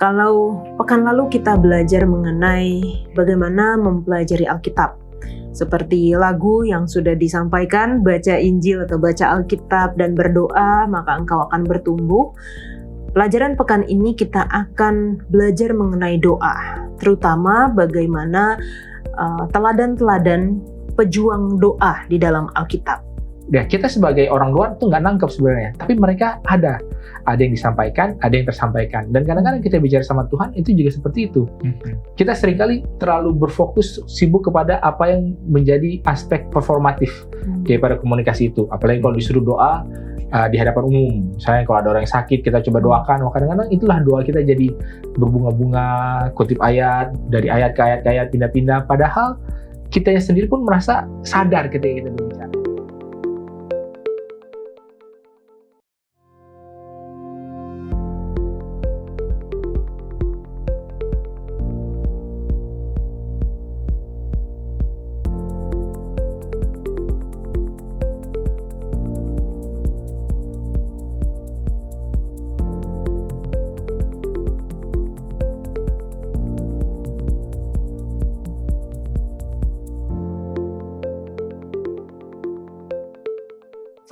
Kalau pekan lalu kita belajar mengenai bagaimana mempelajari Alkitab, seperti lagu yang sudah disampaikan, baca Injil atau baca Alkitab dan berdoa, maka engkau akan bertumbuh. Pelajaran pekan ini kita akan belajar mengenai doa, terutama bagaimana teladan-teladan pejuang doa di dalam Alkitab. Ya, kita sebagai orang luar tuh nggak nangkep sebenarnya, tapi mereka ada yang disampaikan, ada yang tersampaikan, dan kadang-kadang kita bicara sama Tuhan itu juga seperti itu. Kita seringkali terlalu berfokus sibuk kepada apa yang menjadi aspek performatif daripada komunikasi itu, apalagi kalau disuruh doa di hadapan umum. Misalnya kalau ada orang yang sakit, kita coba doakan, kadang-kadang itulah doa kita jadi berbunga-bunga, kutip ayat, dari ayat ke ayat, pindah-pindah, padahal kita sendiri pun merasa sadar ketika kita berbicara.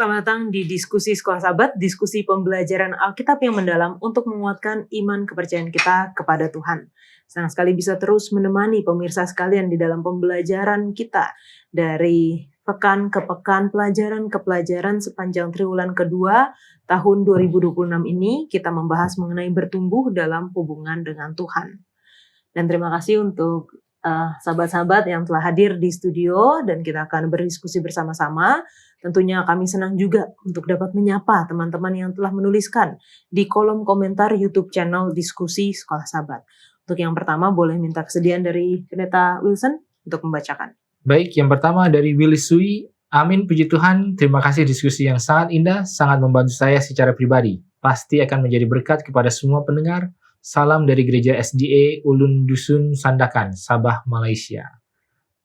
Selamat datang di Diskusi Sekolah Sahabat, diskusi pembelajaran Alkitab yang mendalam untuk menguatkan iman kepercayaan kita kepada Tuhan. Senang sekali bisa terus menemani pemirsa sekalian di dalam pembelajaran kita dari pekan ke pekan, pelajaran ke pelajaran sepanjang triwulan kedua tahun 2026 ini. Kita membahas mengenai bertumbuh dalam hubungan dengan Tuhan. Dan terima kasih untuk sahabat-sahabat yang telah hadir di studio dan kita akan berdiskusi bersama-sama. Tentunya kami senang juga untuk dapat menyapa teman-teman yang telah menuliskan di kolom komentar YouTube channel Diskusi Sekolah Sahabat. Untuk yang pertama boleh minta kesediaan dari Pendeta Wilson untuk membacakan. Baik, yang pertama dari Willis Sui. Amin, puji Tuhan. Terima kasih diskusi yang sangat indah, sangat membantu saya secara pribadi. Pasti akan menjadi berkat kepada semua pendengar. Salam dari Gereja SDA Ulun Dusun Sandakan, Sabah, Malaysia.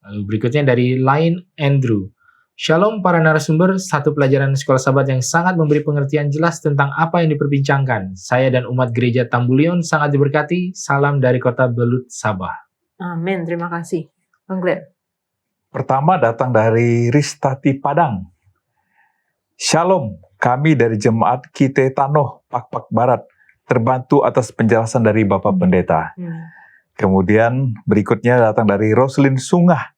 Lalu berikutnya dari Line Andrew. Shalom para narasumber, satu pelajaran Sekolah Sahabat yang sangat memberi pengertian jelas tentang apa yang diperbincangkan. Saya dan umat gereja Tambulion sangat diberkati. Salam dari kota Belut, Sabah. Amin, terima kasih. Bang Glenn. Pertama datang dari Ristati Padang. Shalom, kami dari Jemaat Kite Tanoh, Pakpak Barat. Terbantu atas penjelasan dari Bapak Pendeta. Kemudian berikutnya datang dari Roslin Sungah.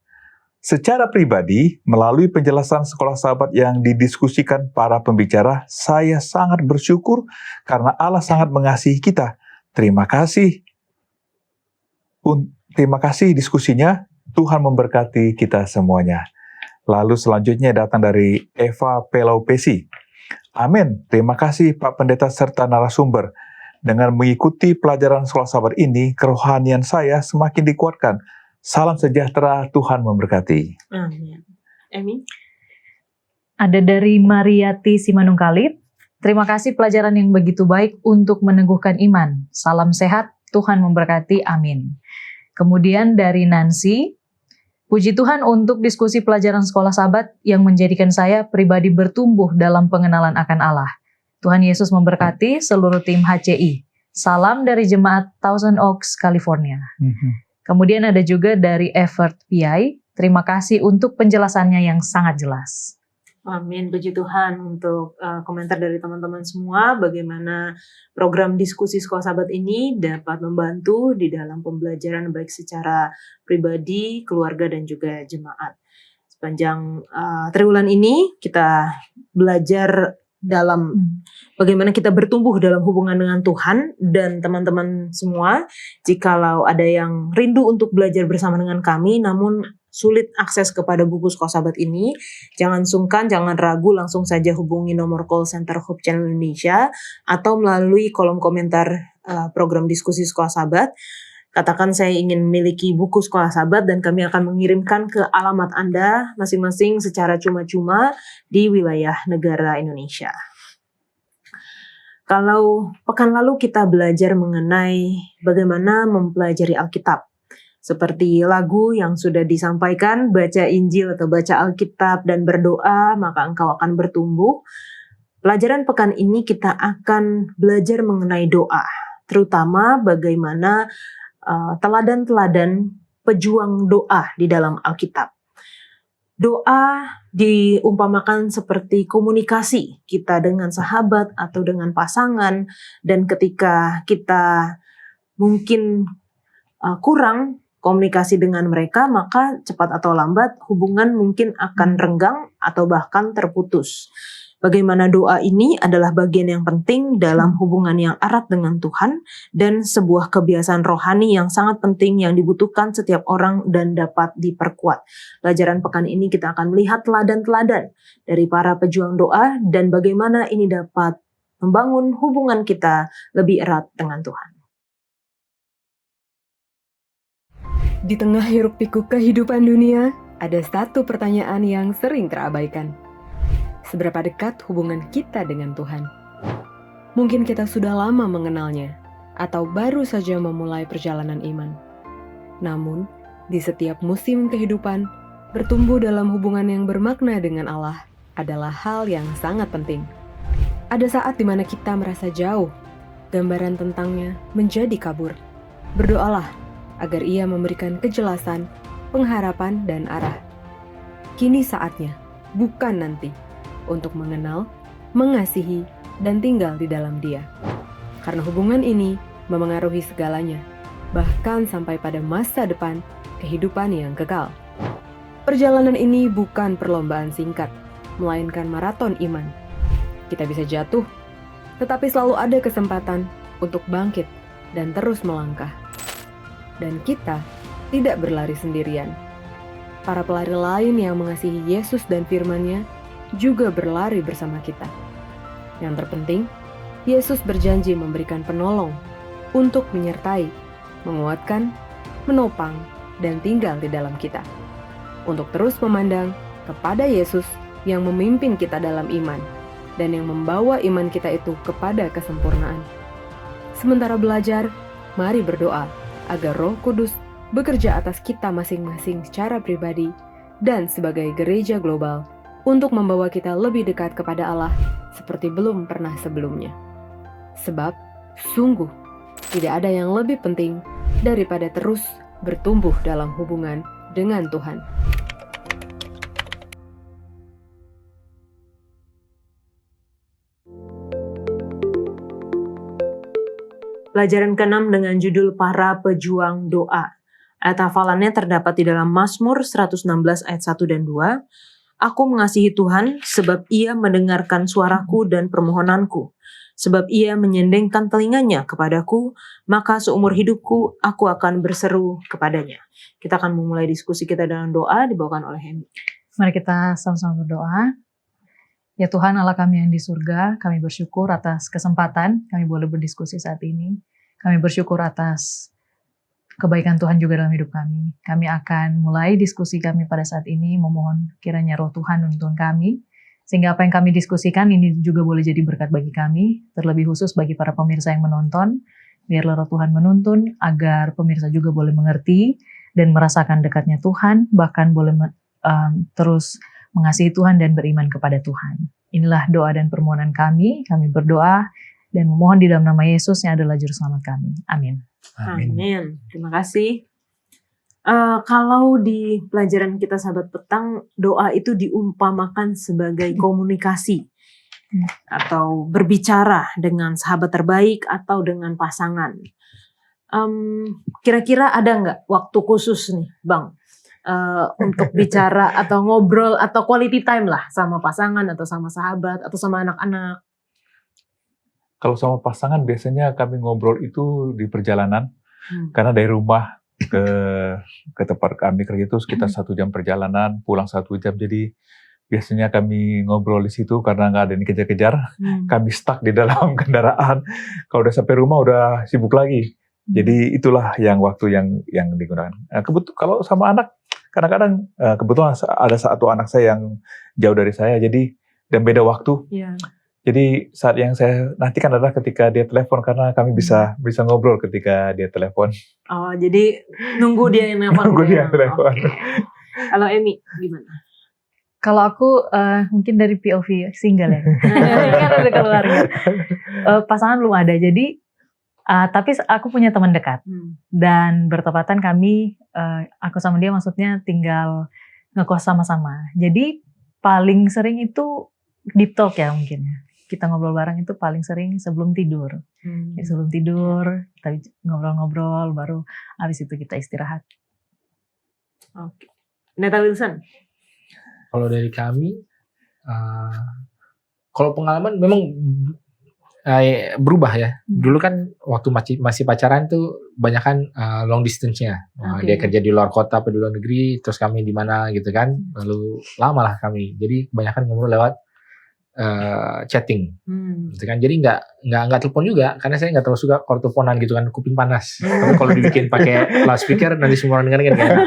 Secara pribadi, melalui penjelasan Sekolah Sahabat yang didiskusikan para pembicara, saya sangat bersyukur karena Allah sangat mengasihi kita. Terima kasih. Terima kasih diskusinya. Tuhan memberkati kita semuanya. Lalu selanjutnya datang dari Eva Pelaupesi. Amin. Terima kasih Pak Pendeta serta narasumber. Dengan mengikuti pelajaran Sekolah Sahabat ini, kerohanian saya semakin dikuatkan. Salam sejahtera, Tuhan memberkati. Amin. Emi? Ada dari Mariati Simanungkalit. Terima kasih pelajaran yang begitu baik untuk meneguhkan iman. Salam sehat, Tuhan memberkati. Amin. Kemudian dari Nancy. Puji Tuhan untuk diskusi pelajaran Sekolah Sahabat yang menjadikan saya pribadi bertumbuh dalam pengenalan akan Allah. Tuhan Yesus memberkati seluruh tim HCI. Salam dari Jemaat Thousand Oaks, California. Kemudian ada juga dari Effort PI. Terima kasih untuk penjelasannya yang sangat jelas. Amin, puji Tuhan untuk komentar dari teman-teman semua. Bagaimana program diskusi Sekolah Sahabat ini dapat membantu di dalam pembelajaran baik secara pribadi, keluarga, dan juga jemaat. Sepanjang triwulan ini kita belajar dalam bagaimana kita bertumbuh dalam hubungan dengan Tuhan. Dan teman-teman semua, jikalau ada yang rindu untuk belajar bersama dengan kami namun sulit akses kepada buku Sekolah Sahabat ini, jangan sungkan, jangan ragu, langsung saja hubungi nomor call center Hope Channel Indonesia atau melalui kolom komentar program diskusi Sekolah Sahabat. Katakan saya ingin memiliki buku Sekolah Sahabat dan kami akan mengirimkan ke alamat Anda masing-masing secara cuma-cuma di wilayah negara Indonesia. Kalau pekan lalu kita belajar mengenai bagaimana mempelajari Alkitab, seperti lagu yang sudah disampaikan, baca Injil atau baca Alkitab dan berdoa, maka engkau akan bertumbuh. Pelajaran pekan ini kita akan belajar mengenai doa, terutama bagaimana teladan-teladan pejuang doa di dalam Alkitab. Doa diumpamakan seperti komunikasi kita dengan sahabat atau dengan pasangan, dan ketika kita mungkin kurang komunikasi dengan mereka, maka cepat atau lambat hubungan mungkin akan renggang atau bahkan terputus. Bagaimana doa ini adalah bagian yang penting dalam hubungan yang erat dengan Tuhan dan sebuah kebiasaan rohani yang sangat penting yang dibutuhkan setiap orang dan dapat diperkuat. Pelajaran pekan ini kita akan melihat teladan-teladan dari para pejuang doa dan bagaimana ini dapat membangun hubungan kita lebih erat dengan Tuhan. Di tengah hiruk-pikuk kehidupan dunia, ada satu pertanyaan yang sering terabaikan. Seberapa dekat hubungan kita dengan Tuhan? Mungkin kita sudah lama mengenalnya, atau baru saja memulai perjalanan iman. Namun, di setiap musim kehidupan, bertumbuh dalam hubungan yang bermakna dengan Allah adalah hal yang sangat penting. Ada saat di mana kita merasa jauh, gambaran tentangnya menjadi kabur. Berdoalah agar Ia memberikan kejelasan, pengharapan, dan arah. Kini saatnya, bukan nanti, untuk mengenal, mengasihi, dan tinggal di dalam Dia. Karena hubungan ini memengaruhi segalanya, bahkan sampai pada masa depan kehidupan yang kekal. Perjalanan ini bukan perlombaan singkat, melainkan maraton iman. Kita bisa jatuh, tetapi selalu ada kesempatan untuk bangkit dan terus melangkah. Dan kita tidak berlari sendirian. Para pelari lain yang mengasihi Yesus dan firman-Nya juga berlari bersama kita. Yang terpenting, Yesus berjanji memberikan penolong untuk menyertai, menguatkan, menopang, dan tinggal di dalam kita. Untuk terus memandang kepada Yesus yang memimpin kita dalam iman dan yang membawa iman kita itu kepada kesempurnaan. Sementara belajar, mari berdoa agar Roh Kudus bekerja atas kita masing-masing secara pribadi dan sebagai gereja global untuk membawa kita lebih dekat kepada Allah seperti belum pernah sebelumnya. Sebab, sungguh, tidak ada yang lebih penting daripada terus bertumbuh dalam hubungan dengan Tuhan. Pelajaran ke-6 dengan judul Para Pejuang Doa. Ayat hafalannya terdapat di dalam Mazmur 116 ayat 1 dan 2. Aku mengasihi Tuhan sebab Ia mendengarkan suaraku dan permohonanku. Sebab Ia menyendengkan telinganya kepadaku, maka seumur hidupku aku akan berseru kepadanya. Kita akan memulai diskusi kita dengan doa dibawakan oleh Hemi. Mari kita sama-sama berdoa. Ya Tuhan Allah kami yang di surga, kami bersyukur atas kesempatan kami boleh berdiskusi saat ini. Kami bersyukur atas kebaikan Tuhan juga dalam hidup kami. Kami akan mulai diskusi kami pada saat ini, memohon kiranya Roh Tuhan menuntun kami, sehingga apa yang kami diskusikan ini juga boleh jadi berkat bagi kami, terlebih khusus bagi para pemirsa yang menonton. Biarlah Roh Tuhan menuntun agar pemirsa juga boleh mengerti dan merasakan dekatnya Tuhan, bahkan boleh terus mengasihi Tuhan dan beriman kepada Tuhan. Inilah doa dan permohonan kami berdoa dan memohon di dalam nama Yesus yang adalah Juru Selamat kami. Amin. Amin. Terima kasih. Kalau di pelajaran kita sahabat petang, doa itu diumpamakan sebagai komunikasi atau berbicara dengan sahabat terbaik atau dengan pasangan. Kira-kira ada nggak waktu khusus nih, Bang? Untuk bicara atau ngobrol atau quality time lah sama pasangan atau sama sahabat atau sama anak-anak. Kalau sama pasangan biasanya kami ngobrol itu di perjalanan, karena dari rumah ke tempat kami kerja itu sekitar 1 jam perjalanan, pulang 1 jam. Jadi biasanya kami ngobrol di situ karena nggak ada yang dikejar-kejar. Kami stuck di dalam kendaraan. Kalau udah sampai rumah udah sibuk lagi. Jadi itulah yang waktu yang digunakan. Kalau sama anak, kadang-kadang kebetulan ada satu anak saya yang jauh dari saya, jadi dan beda waktu. Yeah. Jadi saat yang saya nantikan adalah ketika dia telepon, karena kami bisa ngobrol ketika dia telepon. Oh, jadi nunggu dia yang telepon. Nunggu dia telepon. Okay. Kalau Emi gimana? Kalau aku mungkin dari POV single ya. Kan ada keluarga. Pasangan belum ada, jadi Tapi aku punya teman dekat dan bertepatan kami, aku sama dia maksudnya tinggal ngekos sama-sama. Jadi paling sering itu deep talk ya mungkin. Kita ngobrol bareng itu paling sering sebelum tidur. Jadi sebelum tidur kita ngobrol-ngobrol, baru habis itu kita istirahat. Oke. Neta Wilson? Kalau dari kami, kalau pengalaman memang berubah ya. Dulu kan waktu masih pacaran tuh banyak kan long distance-nya. Dia kerja di luar kota atau di luar negeri, terus kami di mana gitu kan. Lalu lama lah kami. Jadi kebanyakan ngobrol lewat chatting, gitu kan. Jadi nggak telepon juga, karena saya nggak terlalu suka kalau teleponan gitu kan, kuping panas. Tapi kalau dibikin pakai loudspeaker nanti semua orang dengerin kan.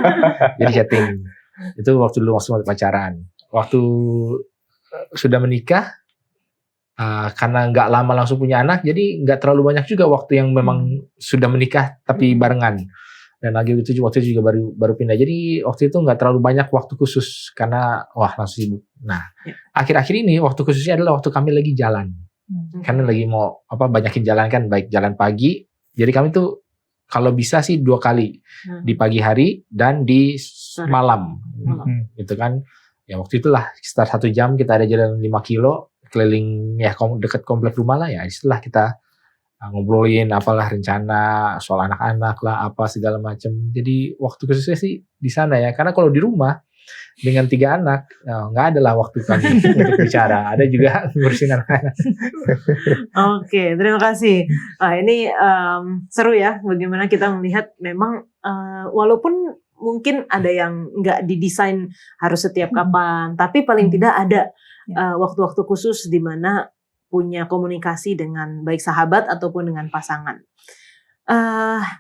Jadi chatting. Itu waktu pacaran. Waktu sudah menikah, karena nggak lama langsung punya anak, jadi nggak terlalu banyak juga waktu yang memang sudah menikah tapi barengan. Dan lagi waktu itu juga baru pindah, jadi waktu itu nggak terlalu banyak waktu khusus karena langsung sibuk. Nah, akhir-akhir ini waktu khususnya adalah waktu kami lagi jalan, karena lagi mau banyakin jalan kan, baik jalan pagi. Jadi kami tuh kalau bisa sih 2 kali, di pagi hari dan di malam, gitu kan. Ya waktu itulah sekitar 1 jam kita ada jalan 5 kilo keliling ya dekat komplek rumah lah ya. Setelah kita ngobrolin apalah rencana soal anak-anak lah apa segala macam. Jadi waktu khususnya sih di sana ya, karena kalau di rumah dengan 3 anak nggak ada lah waktu kami untuk bicara. Ada juga ngurusin anak-anak. Oke, terima kasih. Ini seru ya bagaimana kita melihat memang walaupun mungkin ada yang nggak didesain harus setiap kapan, tapi paling tidak ada waktu-waktu khusus di mana punya komunikasi dengan baik sahabat ataupun dengan pasangan.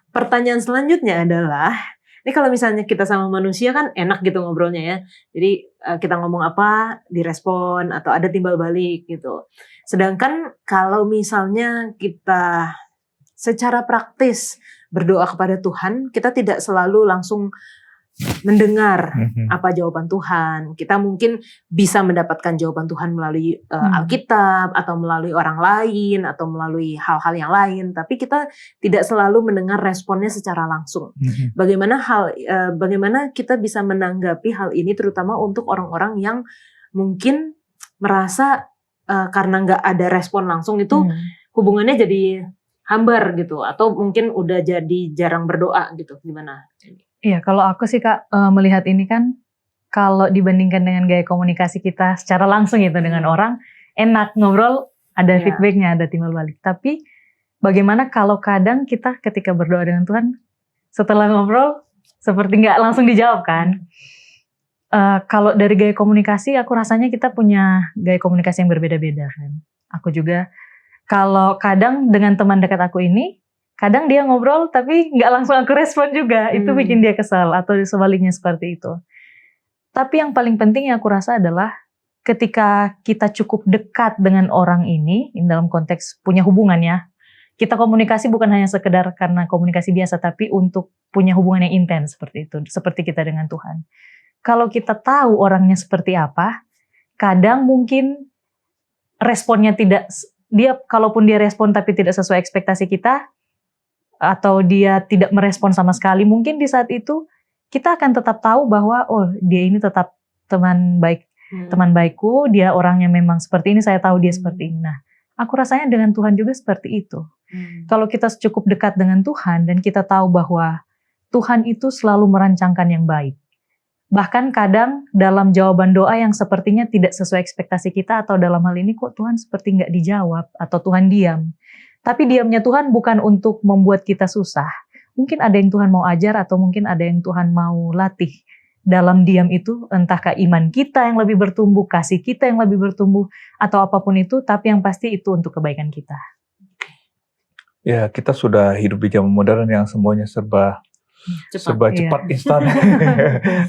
Pertanyaan selanjutnya adalah, ini kalau misalnya kita sama manusia kan enak gitu ngobrolnya ya. Jadi kita ngomong apa direspon atau ada timbal balik gitu. Sedangkan kalau misalnya kita secara praktis berdoa kepada Tuhan, kita tidak selalu langsung mendengar apa jawaban Tuhan. Kita mungkin bisa mendapatkan jawaban Tuhan melalui Alkitab atau melalui orang lain atau melalui hal-hal yang lain, tapi kita tidak selalu mendengar responnya secara langsung. Bagaimana kita bisa menanggapi hal ini, terutama untuk orang-orang yang mungkin merasa karena nggak ada respon langsung itu hubungannya jadi hambar gitu, atau mungkin udah jadi jarang berdoa gitu. Gimana? Iya, kalau aku sih Kak melihat ini kan, kalau dibandingkan dengan gaya komunikasi kita secara langsung gitu dengan orang, enak ngobrol, ada feedbacknya, ada timbal balik. Tapi bagaimana kalau kadang kita ketika berdoa dengan Tuhan, setelah ngobrol seperti nggak langsung dijawab kan? Kalau dari gaya komunikasi, aku rasanya kita punya gaya komunikasi yang berbeda-beda kan. Aku juga, kalau kadang dengan teman dekat aku ini, kadang dia ngobrol tapi nggak langsung aku respon juga, itu bikin dia kesal, atau sebaliknya seperti itu. Tapi yang paling penting yang aku rasa adalah ketika kita cukup dekat dengan orang ini, dalam konteks punya hubungan ya, kita komunikasi bukan hanya sekedar karena komunikasi biasa, tapi untuk punya hubungan yang intens seperti itu, seperti kita dengan Tuhan. Kalau kita tahu orangnya seperti apa, kadang mungkin responnya kalaupun dia respon tapi tidak sesuai ekspektasi kita, atau dia tidak merespon sama sekali, mungkin di saat itu kita akan tetap tahu bahwa dia ini tetap teman baikku, dia orangnya memang seperti ini, saya tahu dia seperti ini. Nah, aku rasanya dengan Tuhan juga seperti itu. Kalau kita cukup dekat dengan Tuhan dan kita tahu bahwa Tuhan itu selalu merancangkan yang baik. Bahkan kadang dalam jawaban doa yang sepertinya tidak sesuai ekspektasi kita, atau dalam hal ini kok Tuhan seperti nggak dijawab, atau Tuhan diam. Tapi diamnya Tuhan bukan untuk membuat kita susah. Mungkin ada yang Tuhan mau ajar, atau mungkin ada yang Tuhan mau latih. Dalam diam itu, entahkah iman kita yang lebih bertumbuh, kasih kita yang lebih bertumbuh, atau apapun itu, tapi yang pasti itu untuk kebaikan kita. Ya, kita sudah hidup di zaman modern yang semuanya serba cepat, instan.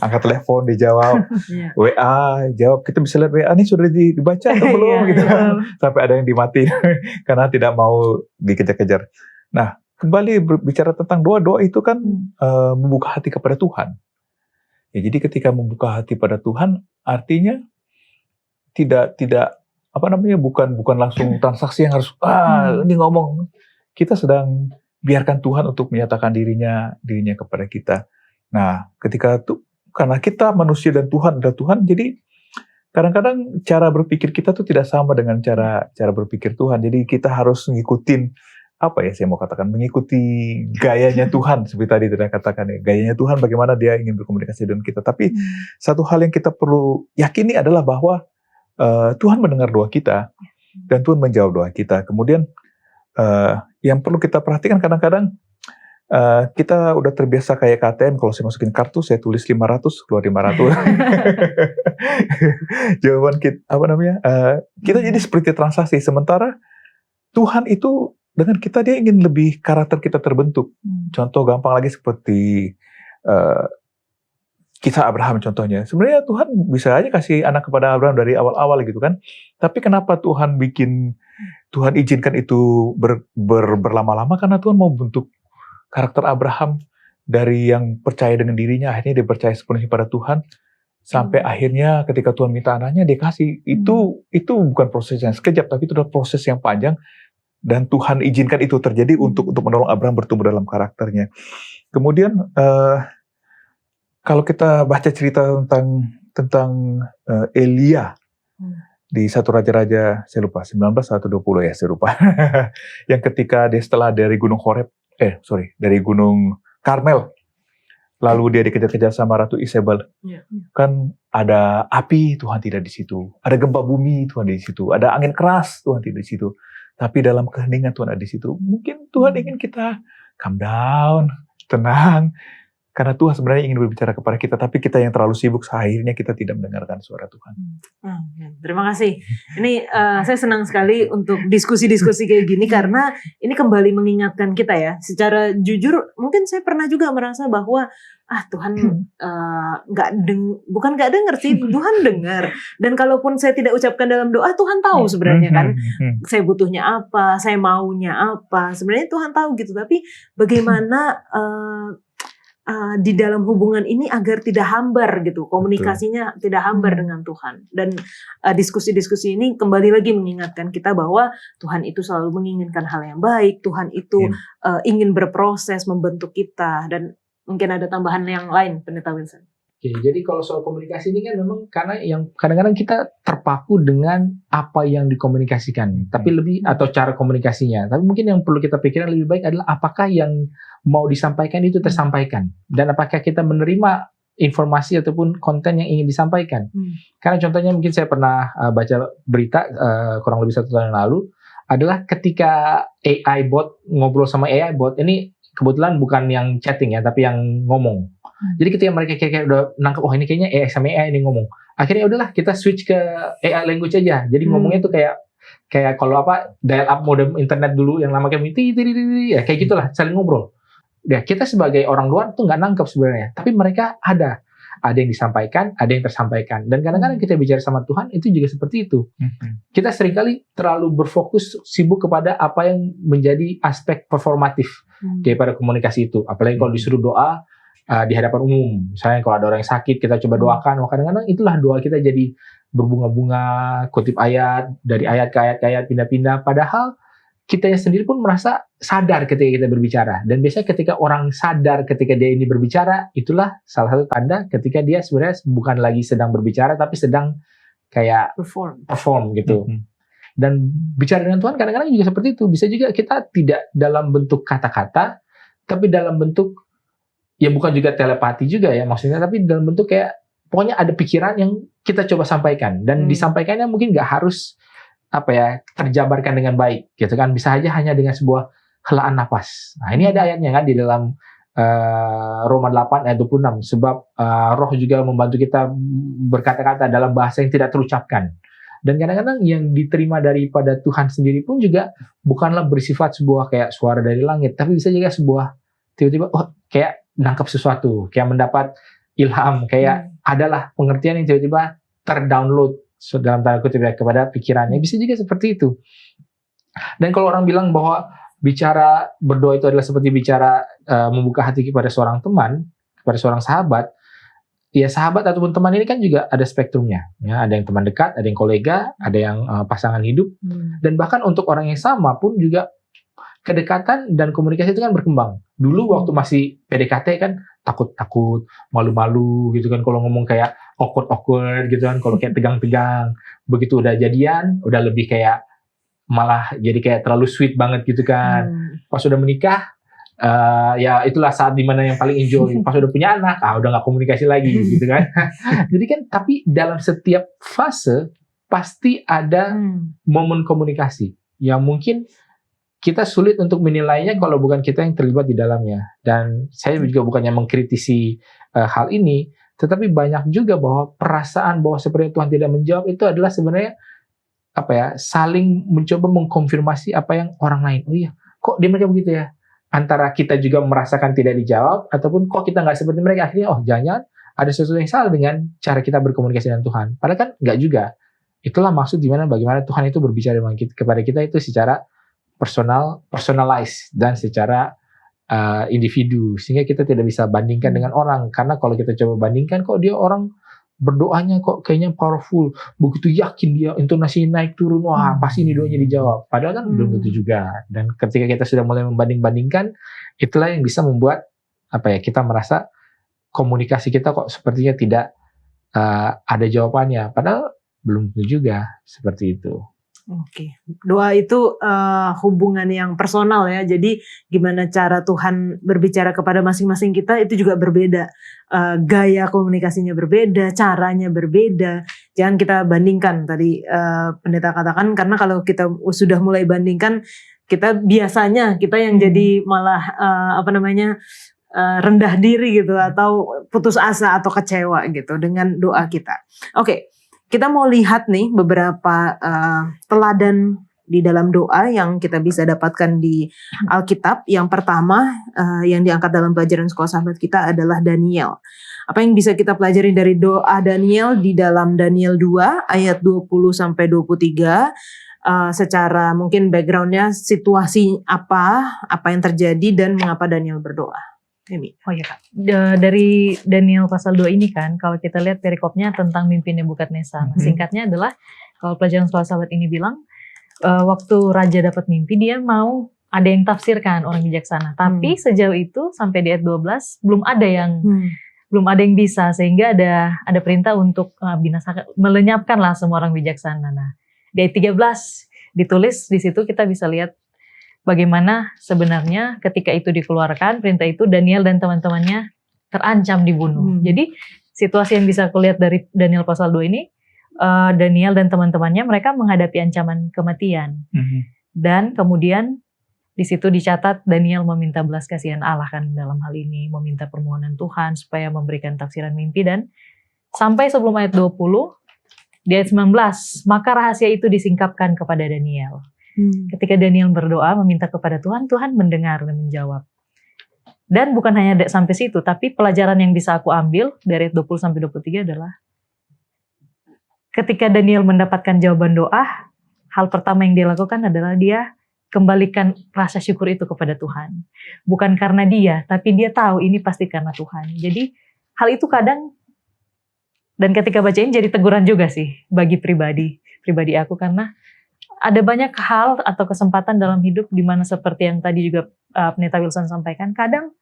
Angkat telepon, dijawab. WA, jawab. Kita bisa lihat WA ini sudah dibaca atau belum gitu. Sampai ada yang dimatiin karena tidak mau dikejar-kejar. Nah, kembali berbicara tentang doa itu kan membuka hati kepada Tuhan. Ya, jadi ketika membuka hati pada Tuhan, artinya bukan langsung transaksi yang harus ini ngomong. Kita sedang biarkan Tuhan untuk menyatakan dirinya kepada kita. Nah, karena kita manusia dan Tuhan adalah Tuhan, jadi kadang-kadang cara berpikir kita tuh tidak sama dengan cara berpikir Tuhan. Jadi kita harus ngikutin, mengikuti gayanya Tuhan, seperti tadi kita katakan ya. Gayanya Tuhan bagaimana dia ingin berkomunikasi dengan kita. Tapi satu hal yang kita perlu yakini adalah bahwa Tuhan mendengar doa kita, dan Tuhan menjawab doa kita. Kemudian yang perlu kita perhatikan kadang-kadang, kita udah terbiasa kayak KTM, kalau saya masukin kartu, saya tulis 500, keluar 500. Jawaban kita jadi seperti transaksi. Sementara Tuhan itu dengan kita, dia ingin lebih karakter kita terbentuk. Contoh gampang lagi seperti kisah Abraham contohnya. Sebenarnya Tuhan bisa aja kasih anak kepada Abraham dari awal-awal gitu kan. Tapi kenapa Tuhan izinkan itu berlama-lama? Karena Tuhan mau bentuk karakter Abraham dari yang percaya dengan dirinya, akhirnya dia percaya sepenuhnya pada Tuhan, sampai akhirnya ketika Tuhan minta anaknya, dia kasih. Itu bukan proses yang sekejap, tapi itu adalah proses yang panjang, dan Tuhan izinkan itu terjadi untuk menolong Abraham bertumbuh dalam karakternya. Kemudian kalau kita baca cerita tentang Elia di 1 Raja-Raja, saya lupa, 19 atau 20 ya, saya lupa. Yang ketika dia setelah dari dari Gunung Karmel, lalu dia dikejar-kejar sama Ratu Isabel. Kan ada api, Tuhan tidak di situ. Ada gempa bumi, Tuhan di situ. Ada angin keras, Tuhan tidak di situ. Tapi dalam keheningan Tuhan ada di situ. Mungkin Tuhan ingin kita calm down, tenang. Karena Tuhan sebenarnya ingin berbicara kepada kita, tapi kita yang terlalu sibuk, akhirnya kita tidak mendengarkan suara Tuhan. Terima kasih. Ini saya senang sekali untuk diskusi-diskusi kayak gini, karena ini kembali mengingatkan kita ya. Secara jujur, mungkin saya pernah juga merasa bahwa Tuhan bukan nggak dengar sih, Tuhan dengar. Dan kalaupun saya tidak ucapkan dalam doa, Tuhan tahu sebenarnya kan. Saya butuhnya apa, saya maunya apa. Sebenarnya Tuhan tahu gitu. Tapi bagaimana di dalam hubungan ini agar tidak hambar gitu, komunikasinya tidak hambar dengan Tuhan. Dan diskusi-diskusi ini kembali lagi mengingatkan kita bahwa Tuhan itu selalu menginginkan hal yang baik, Tuhan itu ingin berproses membentuk kita. Dan mungkin ada tambahan yang lain, Pendeta Wilson. Oke, jadi kalau soal komunikasi ini kan memang karena yang kadang-kadang kita terpaku dengan apa yang dikomunikasikan, tapi lebih atau cara komunikasinya. Tapi mungkin yang perlu kita pikirkan lebih baik adalah apakah yang mau disampaikan itu tersampaikan, dan apakah kita menerima informasi ataupun konten yang ingin disampaikan. Karena contohnya mungkin saya pernah baca berita kurang lebih 1 tahun yang lalu, adalah ketika AI bot ngobrol sama AI bot, ini kebetulan bukan yang chatting ya, tapi yang ngomong. Jadi ketika mereka kayak udah nangkep, ini kayaknya AI sama AI ini ngomong. Akhirnya udahlah kita switch ke AI language aja. Jadi ngomongnya tuh kayak kalau dial up modem internet dulu yang lama kayak ya kayak gitulah, saling ngobrol. Ya kita sebagai orang luar tuh nggak nangkep sebenarnya. Tapi mereka ada yang disampaikan, ada yang tersampaikan. Dan kadang-kadang kita bicara sama Tuhan itu juga seperti itu. Kita seringkali terlalu berfokus sibuk kepada apa yang menjadi aspek performatif daripada komunikasi itu. Apalagi kalau disuruh doa di hadapan umum. Misalnya kalau ada orang yang sakit, kita coba doakan. Kadang-kadang itulah doa kita jadi berbunga-bunga, kutip ayat, dari ayat ke ayat, pindah-pindah. Padahal kita sendiri pun merasa sadar ketika kita berbicara. Dan biasanya ketika orang sadar ketika dia ini berbicara, itulah salah satu tanda ketika dia sebenarnya bukan lagi sedang berbicara, tapi sedang kayak perform gitu. Dan bicara dengan Tuhan kadang-kadang juga seperti itu. Bisa juga kita tidak dalam bentuk kata-kata, tapi dalam bentuk, ya bukan juga telepati juga ya maksudnya, tapi dalam bentuk kayak pokoknya ada pikiran yang kita coba sampaikan. Dan disampaikannya mungkin nggak harus terjabarkan dengan baik gitu kan, bisa aja hanya dengan sebuah helaan nafas. Nah ini ada ayatnya kan di dalam Roma 8 ayat 26, sebab Roh juga membantu kita berkata-kata dalam bahasa yang tidak terucapkan. Dan kadang-kadang yang diterima daripada Tuhan sendiri pun juga bukanlah bersifat sebuah kayak suara dari langit, tapi bisa juga sebuah tiba-tiba kayak nangkap sesuatu, kayak mendapat ilham, kayak adalah pengertian yang tiba-tiba terdownload dalam tanda kutip kepada pikirannya. Bisa juga seperti itu. Dan kalau orang bilang bahwa bicara berdoa itu adalah seperti bicara membuka hati kepada seorang teman, kepada seorang sahabat, ya sahabat ataupun teman ini kan juga ada spektrumnya. Ya, ada yang teman dekat, ada yang kolega, ada yang pasangan hidup. Dan bahkan untuk orang yang sama pun juga kedekatan dan komunikasi itu kan berkembang. Dulu waktu masih PDKT kan takut-takut, malu-malu gitu kan kalau ngomong kayak awkward gitu kan, kalau kayak tegang-tegang. Begitu udah jadian, udah lebih kayak malah jadi kayak terlalu sweet banget gitu kan. Pas udah menikah, ya itulah saat dimana yang paling enjoy. Pas udah punya anak, udah nggak komunikasi lagi gitu kan. Jadi kan, tapi dalam setiap fase pasti ada momen komunikasi yang mungkin kita sulit untuk menilainya kalau bukan kita yang terlibat di dalamnya. Dan saya juga bukannya mengkritisi hal ini, tetapi banyak juga bahwa perasaan bahwa seperti Tuhan tidak menjawab itu adalah sebenarnya saling mencoba mengkonfirmasi apa yang orang lain. Oh iya, kok dia mereka begitu ya? Antara kita juga merasakan tidak dijawab, ataupun kok kita nggak seperti mereka, akhirnya jangan ada sesuatu yang salah dengan cara kita berkomunikasi dengan Tuhan. Padahal kan nggak juga. Itulah maksud bagaimana Tuhan itu berbicara kepada kita itu secara personalized dan secara individu, sehingga kita tidak bisa bandingkan dengan orang. Karena kalau kita coba bandingkan, kok dia orang berdoanya kok kayaknya powerful, begitu yakin dia, intonasinya naik turun, wah pasti ini doanya dijawab. Padahal kan belum tentu juga. Dan ketika kita sudah mulai membanding-bandingkan, itulah yang bisa membuat kita merasa komunikasi kita kok sepertinya tidak ada jawabannya. Padahal belum tentu juga seperti itu. Oke, doa itu hubungan yang personal ya. Jadi gimana cara Tuhan berbicara kepada masing-masing kita itu juga berbeda. Gaya komunikasinya berbeda, caranya berbeda. Jangan kita bandingkan tadi pendeta katakan, karena kalau kita sudah mulai bandingkan, kita yang jadi malah rendah diri gitu, atau putus asa atau kecewa gitu dengan doa kita. Oke. Kita mau lihat nih beberapa teladan di dalam doa yang kita bisa dapatkan di Alkitab. Yang pertama yang diangkat dalam pelajaran sekolah sahabat kita adalah Daniel. Apa yang bisa kita pelajari dari doa Daniel di dalam Daniel 2 ayat 20-23, secara mungkin backgroundnya, situasi apa yang terjadi dan mengapa Daniel berdoa. Oh iya Kak, dari Daniel pasal 2 ini kan, kalau kita lihat perikopnya tentang mimpi Nebukadnezar. Singkatnya adalah, kalau pelajaran sekolah sahabat ini bilang, waktu raja dapat mimpi, dia mau ada yang tafsirkan, orang bijaksana. Tapi sejauh itu, sampai di ayat 12, belum ada yang bisa, sehingga ada perintah untuk melenyapkanlah semua orang bijaksana. Nah, di ayat 13 ditulis, di situ kita bisa lihat bagaimana sebenarnya ketika itu dikeluarkan, perintah itu, Daniel dan teman-temannya terancam dibunuh. Jadi situasi yang bisa aku lihat dari Daniel pasal 2 ini, Daniel dan teman-temannya mereka menghadapi ancaman kematian. Dan kemudian di situ dicatat Daniel meminta belas kasihan Allah kan dalam hal ini, meminta permohonan Tuhan supaya memberikan tafsiran mimpi, dan sampai sebelum ayat 20, di ayat 19, maka rahasia itu disingkapkan kepada Daniel. Ketika Daniel berdoa meminta kepada Tuhan, Tuhan mendengar dan menjawab. Dan bukan hanya sampai situ, tapi pelajaran yang bisa aku ambil dari ayat 20-23 adalah ketika Daniel mendapatkan jawaban doa, hal pertama yang dia lakukan adalah dia kembalikan rasa syukur itu kepada Tuhan. Bukan karena dia, tapi dia tahu ini pasti karena Tuhan. Jadi hal itu kadang, dan ketika bacain jadi teguran juga sih bagi pribadi aku, karena ada banyak hal atau kesempatan dalam hidup di mana seperti yang tadi juga Pendeta Wilson sampaikan, kadang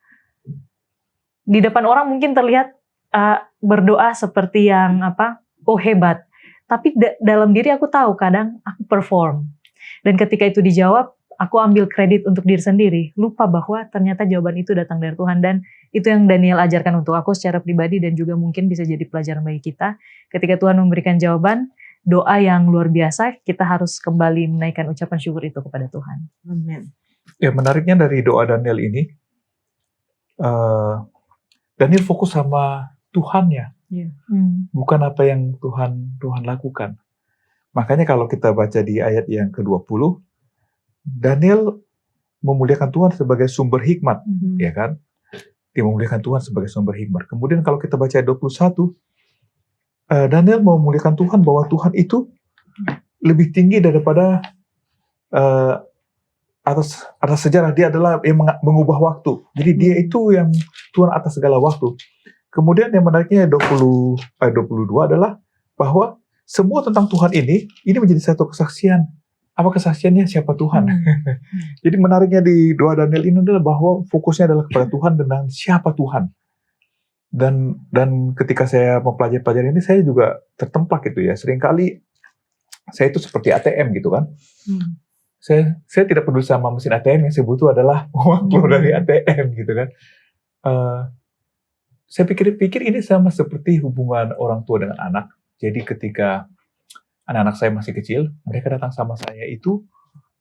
di depan orang mungkin terlihat berdoa seperti yang hebat, tapi dalam diri aku tahu kadang aku perform, dan ketika itu dijawab aku ambil kredit untuk diri sendiri, lupa bahwa ternyata jawaban itu datang dari Tuhan. Dan itu yang Daniel ajarkan untuk aku secara pribadi, dan juga mungkin bisa jadi pelajaran bagi kita. Ketika Tuhan memberikan jawaban, doa yang luar biasa, kita harus kembali menaikkan ucapan syukur itu kepada Tuhan. Amin. Ya, menariknya dari doa Daniel ini, Daniel fokus sama Tuhannya, bukan apa yang Tuhan lakukan. Makanya kalau kita baca di ayat yang ke-20, Daniel memuliakan Tuhan sebagai sumber hikmat, ya kan? Dia memuliakan Tuhan sebagai sumber hikmat. Kemudian kalau kita baca ayat 21, Daniel memuliakan Tuhan bahwa Tuhan itu lebih tinggi daripada atas sejarah. Dia adalah yang mengubah waktu. Jadi dia itu yang Tuhan atas segala waktu. Kemudian yang menariknya ayat 22 adalah bahwa semua tentang Tuhan ini menjadi satu kesaksian apa kesaksiannya, siapa Tuhan. Jadi menariknya di doa Daniel ini adalah bahwa fokusnya adalah kepada Tuhan dan siapa Tuhan. Dan ketika saya mempelajari pelajaran ini, saya juga tertemplak gitu ya. Seringkali saya itu seperti ATM gitu kan. Saya tidak peduli sama mesin ATM, yang saya butuh adalah uang keluar dari ATM gitu kan. Saya pikir-pikir ini sama seperti hubungan orang tua dengan anak. Jadi ketika anak-anak saya masih kecil, mereka datang sama saya itu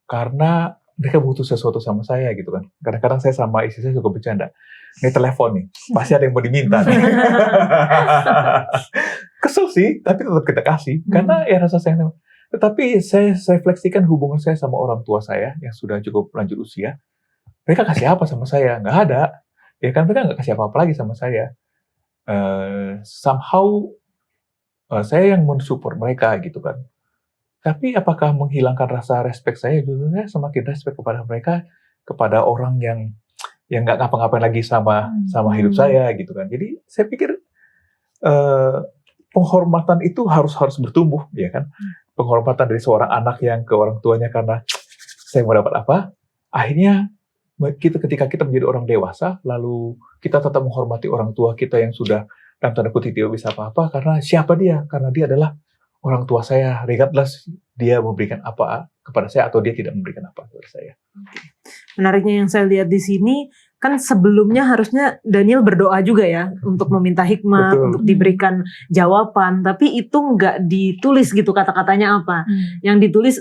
karena mereka butuh sesuatu sama saya gitu kan. Kadang-kadang saya sama istri saya suka bercanda. Ini telepon nih, pasti ada yang mau diminta nih. Kesel sih, tapi tetap kita kasih. Karena ya rasa sayang. Tetapi saya refleksikan hubungan saya sama orang tua saya yang sudah cukup lanjut usia. Mereka kasih apa sama saya? Nggak ada. Ya kan mereka nggak kasih apa-apa lagi sama saya. Somehow saya yang mensupport mereka gitu kan. Tapi apakah menghilangkan rasa respect saya? Justru saya semakin respect kepada mereka, kepada orang yang nggak ngapa-ngapain lagi sama hidup saya gitu kan. Jadi saya pikir penghormatan itu harus bertumbuh, ya kan? Penghormatan dari seorang anak yang ke orang tuanya karena saya mau dapat apa? Akhirnya ketika kita menjadi orang dewasa, lalu kita tetap menghormati orang tua kita yang sudah dalam tanda kutip tidak bisa apa-apa, karena siapa dia? Karena dia adalah orang tua saya, regardless dia memberikan apa kepada saya atau dia tidak memberikan apa kepada saya. Menariknya yang saya lihat di sini, kan sebelumnya harusnya Daniel berdoa juga ya untuk meminta hikmah, Betul. untuk diberikan jawaban, tapi itu nggak ditulis gitu kata-katanya apa. Yang ditulis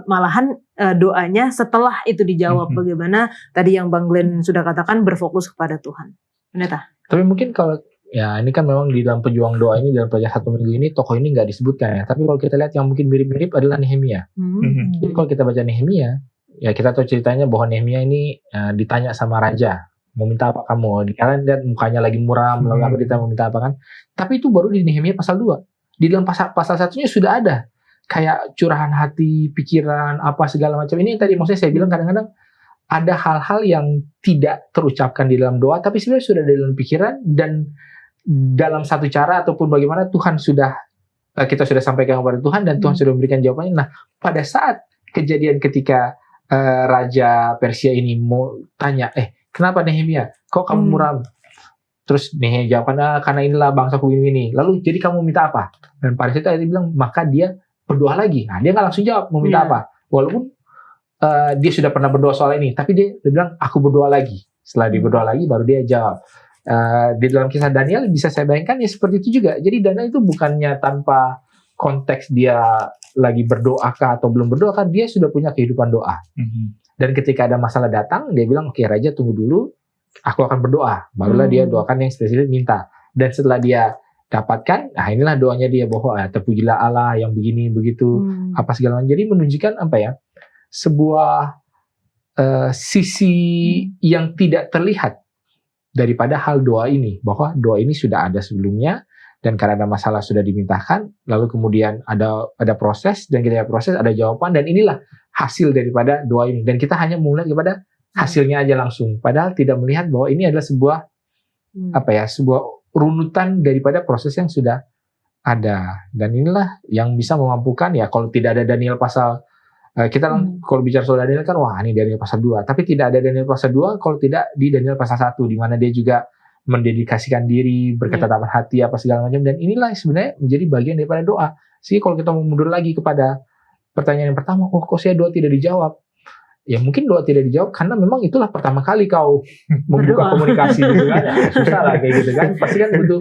malahan doanya setelah itu dijawab. Bagaimana tadi yang Bang Glenn sudah katakan, berfokus kepada Tuhan. Pendeta. Tapi mungkin kalau ya ini kan memang di dalam pejuang doa ini, dalam pelajaran 1 minggu ini tokoh ini nggak disebutkan ya. Tapi kalau kita lihat yang mungkin mirip-mirip adalah Nehemia. Jadi kalau kita baca Nehemia, ya kita tahu ceritanya bahwa Nehemia ini ditanya sama raja, mau minta apa kamu? Kalian lihat mukanya lagi muram, lalu apa dia mau minta apa kan? Tapi itu baru di Nehemia pasal 2. Di dalam pasal 1-nya sudah ada kayak curahan hati, pikiran, apa segala macam. Ini yang tadi maksudnya saya bilang kadang-kadang ada hal-hal yang tidak terucapkan di dalam doa, tapi sebenarnya sudah di dalam pikiran dan dalam satu cara ataupun bagaimana Tuhan sudah kita sudah sampaikan kepada Tuhan dan Tuhan sudah memberikan jawabannya. Nah, pada saat kejadian ketika Raja Persia ini mau tanya, kenapa Nehemia? Kok kamu muram? Terus Nehemia jawab, karena inilah bangsaku ini. Lalu jadi kamu minta apa? Dan pada saat itu dia bilang, maka dia berdoa lagi. Nah, dia nggak langsung jawab mau minta apa. Walaupun dia sudah pernah berdoa soal ini, tapi dia bilang, aku berdoa lagi. Setelah dia berdoa lagi, baru dia jawab. Di dalam kisah Daniel bisa saya bayangkan ya seperti itu juga. Jadi Daniel itu bukannya tanpa konteks dia lagi berdoakah atau belum berdoakah, dia sudah punya kehidupan doa. Dan ketika ada masalah datang, dia bilang, oke, raja tunggu dulu, aku akan berdoa. Barulah dia doakan yang spesifik minta. Dan setelah dia dapatkan, nah inilah doanya dia bahwa terpujilah Allah yang begini begitu apa segala macam. Jadi menunjukkan apa ya, sebuah sisi yang tidak terlihat daripada hal doa ini, bahwa doa ini sudah ada sebelumnya dan karena ada masalah sudah dimintakan, lalu kemudian ada proses dan ketika proses ada jawaban dan inilah hasil daripada doa ini, dan kita hanya melihat kepada hasilnya aja langsung, padahal tidak melihat bahwa ini adalah sebuah sebuah runutan daripada proses yang sudah ada. Dan inilah yang bisa memampukan ya, kalau tidak ada Daniel pasal kita kalau bicara soal Daniel kan, wah ini Daniel pasal 2. Tapi tidak ada Daniel pasal 2 kalau tidak di Daniel pasal 1, di mana dia juga mendedikasikan diri, berketetapan hati, apa segala macam. Dan inilah sebenarnya menjadi bagian daripada doa. Sehingga kalau kita mau mundur lagi kepada pertanyaan yang pertama, kok saya doa tidak dijawab? Ya mungkin doa tidak dijawab karena memang itulah pertama kali kau membuka komunikasi gitu kan. Susah lah kayak gitu kan. Pasti kan butuh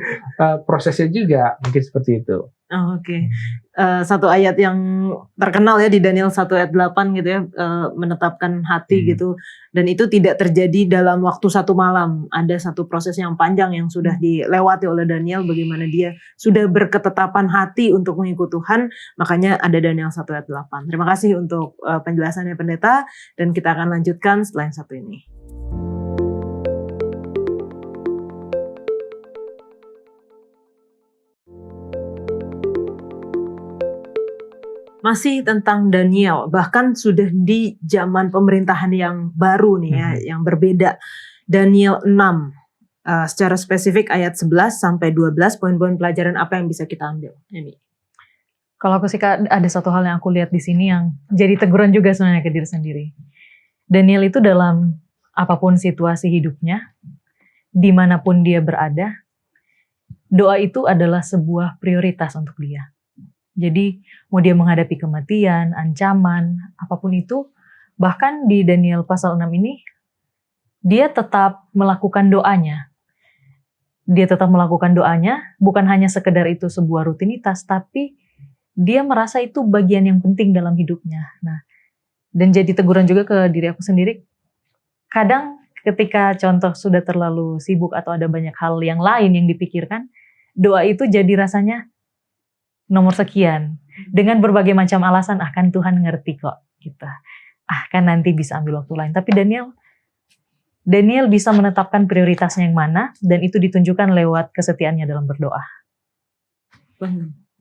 prosesnya juga, mungkin seperti itu. Oke. Satu ayat yang terkenal ya di Daniel 1 ayat 8 gitu ya, menetapkan hati gitu, dan itu tidak terjadi dalam waktu satu malam. Ada satu proses yang panjang yang sudah dilewati oleh Daniel, bagaimana dia sudah berketetapan hati untuk mengikut Tuhan, makanya ada Daniel 1 ayat 8. Terima kasih untuk penjelasannya Pendeta, dan kita akan lanjutkan setelah yang satu ini. Masih tentang Daniel, bahkan sudah di zaman pemerintahan yang baru nih ya, yang berbeda. Daniel 6, secara spesifik ayat 11 sampai 12, poin-poin pelajaran apa yang bisa kita ambil? Ini. Kalau aku sih Kak, ada satu hal yang aku lihat di sini yang jadi teguran juga sebenarnya ke diri sendiri. Daniel itu dalam apapun situasi hidupnya, dimanapun dia berada, doa itu adalah sebuah prioritas untuk dia. Jadi mau dia menghadapi kematian, ancaman, apapun itu, bahkan di Daniel pasal 6 ini, dia tetap melakukan doanya. Dia tetap melakukan doanya, bukan hanya sekedar itu sebuah rutinitas, tapi dia merasa itu bagian yang penting dalam hidupnya. Nah, dan jadi teguran juga ke diri aku sendiri. Kadang ketika contoh sudah terlalu sibuk atau ada banyak hal yang lain yang dipikirkan, doa itu jadi rasanya nomor sekian. Dengan berbagai macam alasan, kan Tuhan ngerti kok. Gitu. Kan nanti bisa ambil waktu lain. Tapi Daniel bisa menetapkan prioritasnya yang mana, dan itu ditunjukkan lewat kesetiaannya dalam berdoa.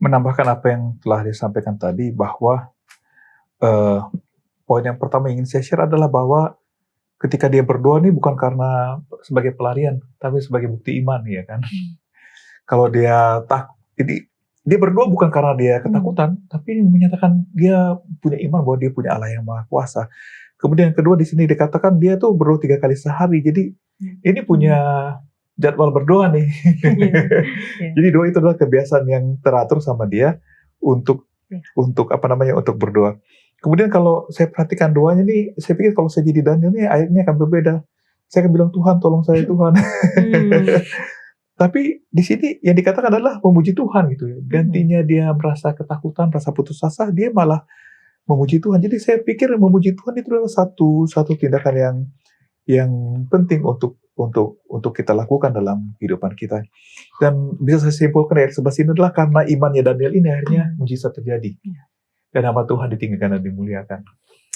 Menambahkan apa yang telah disampaikan tadi, bahwa poin yang pertama yang ingin saya share adalah bahwa ketika dia berdoa ini bukan karena sebagai pelarian, tapi sebagai bukti iman, ya kan. Kalau dia dia berdoa bukan karena dia ketakutan, tapi menyatakan dia punya iman bahwa dia punya Allah yang Maha Kuasa. Kemudian yang kedua di sini dikatakan dia tuh berdoa 3 kali sehari. Jadi ini punya jadwal berdoa nih. Jadi doa itu adalah kebiasaan yang teratur sama dia untuk untuk berdoa. Kemudian kalau saya perhatikan doanya nih, saya pikir kalau saya jadi Daniel nih ayatnya akan berbeda. Saya akan bilang, Tuhan tolong saya Tuhan. Tapi di sini yang dikatakan adalah memuji Tuhan gitu ya. Gantinya dia merasa ketakutan, merasa putus asa, dia malah memuji Tuhan. Jadi saya pikir memuji Tuhan itu adalah satu tindakan yang penting untuk kita lakukan dalam kehidupan kita. Dan bisa saya simpulkan dari sebelah sini adalah karena imannya Daniel ini akhirnya mujizat terjadi. Dan nama Tuhan ditinggikan dan dimuliakan.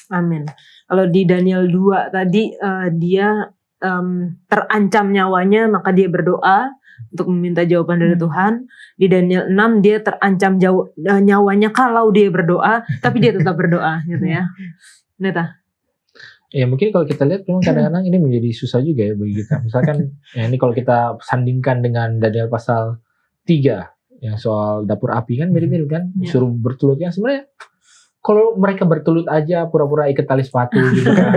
Amin. Kalau di Daniel 2 tadi dia terancam nyawanya, maka dia berdoa untuk meminta jawaban dari Tuhan. Di Daniel 6 dia terancam nyawanya kalau dia berdoa, tapi dia tetap berdoa gitu ya. Neta. Ya mungkin kalau kita lihat memang kadang-kadang ini menjadi susah juga ya bagi kita. Misalkan ya ini kalau kita sandingkan dengan Daniel pasal 3 yang soal dapur api kan mirip-mirip kan, suruh bertelut kan sebenarnya. Kalau mereka bertelut aja, pura-pura ikat tali sepatu gitu kan,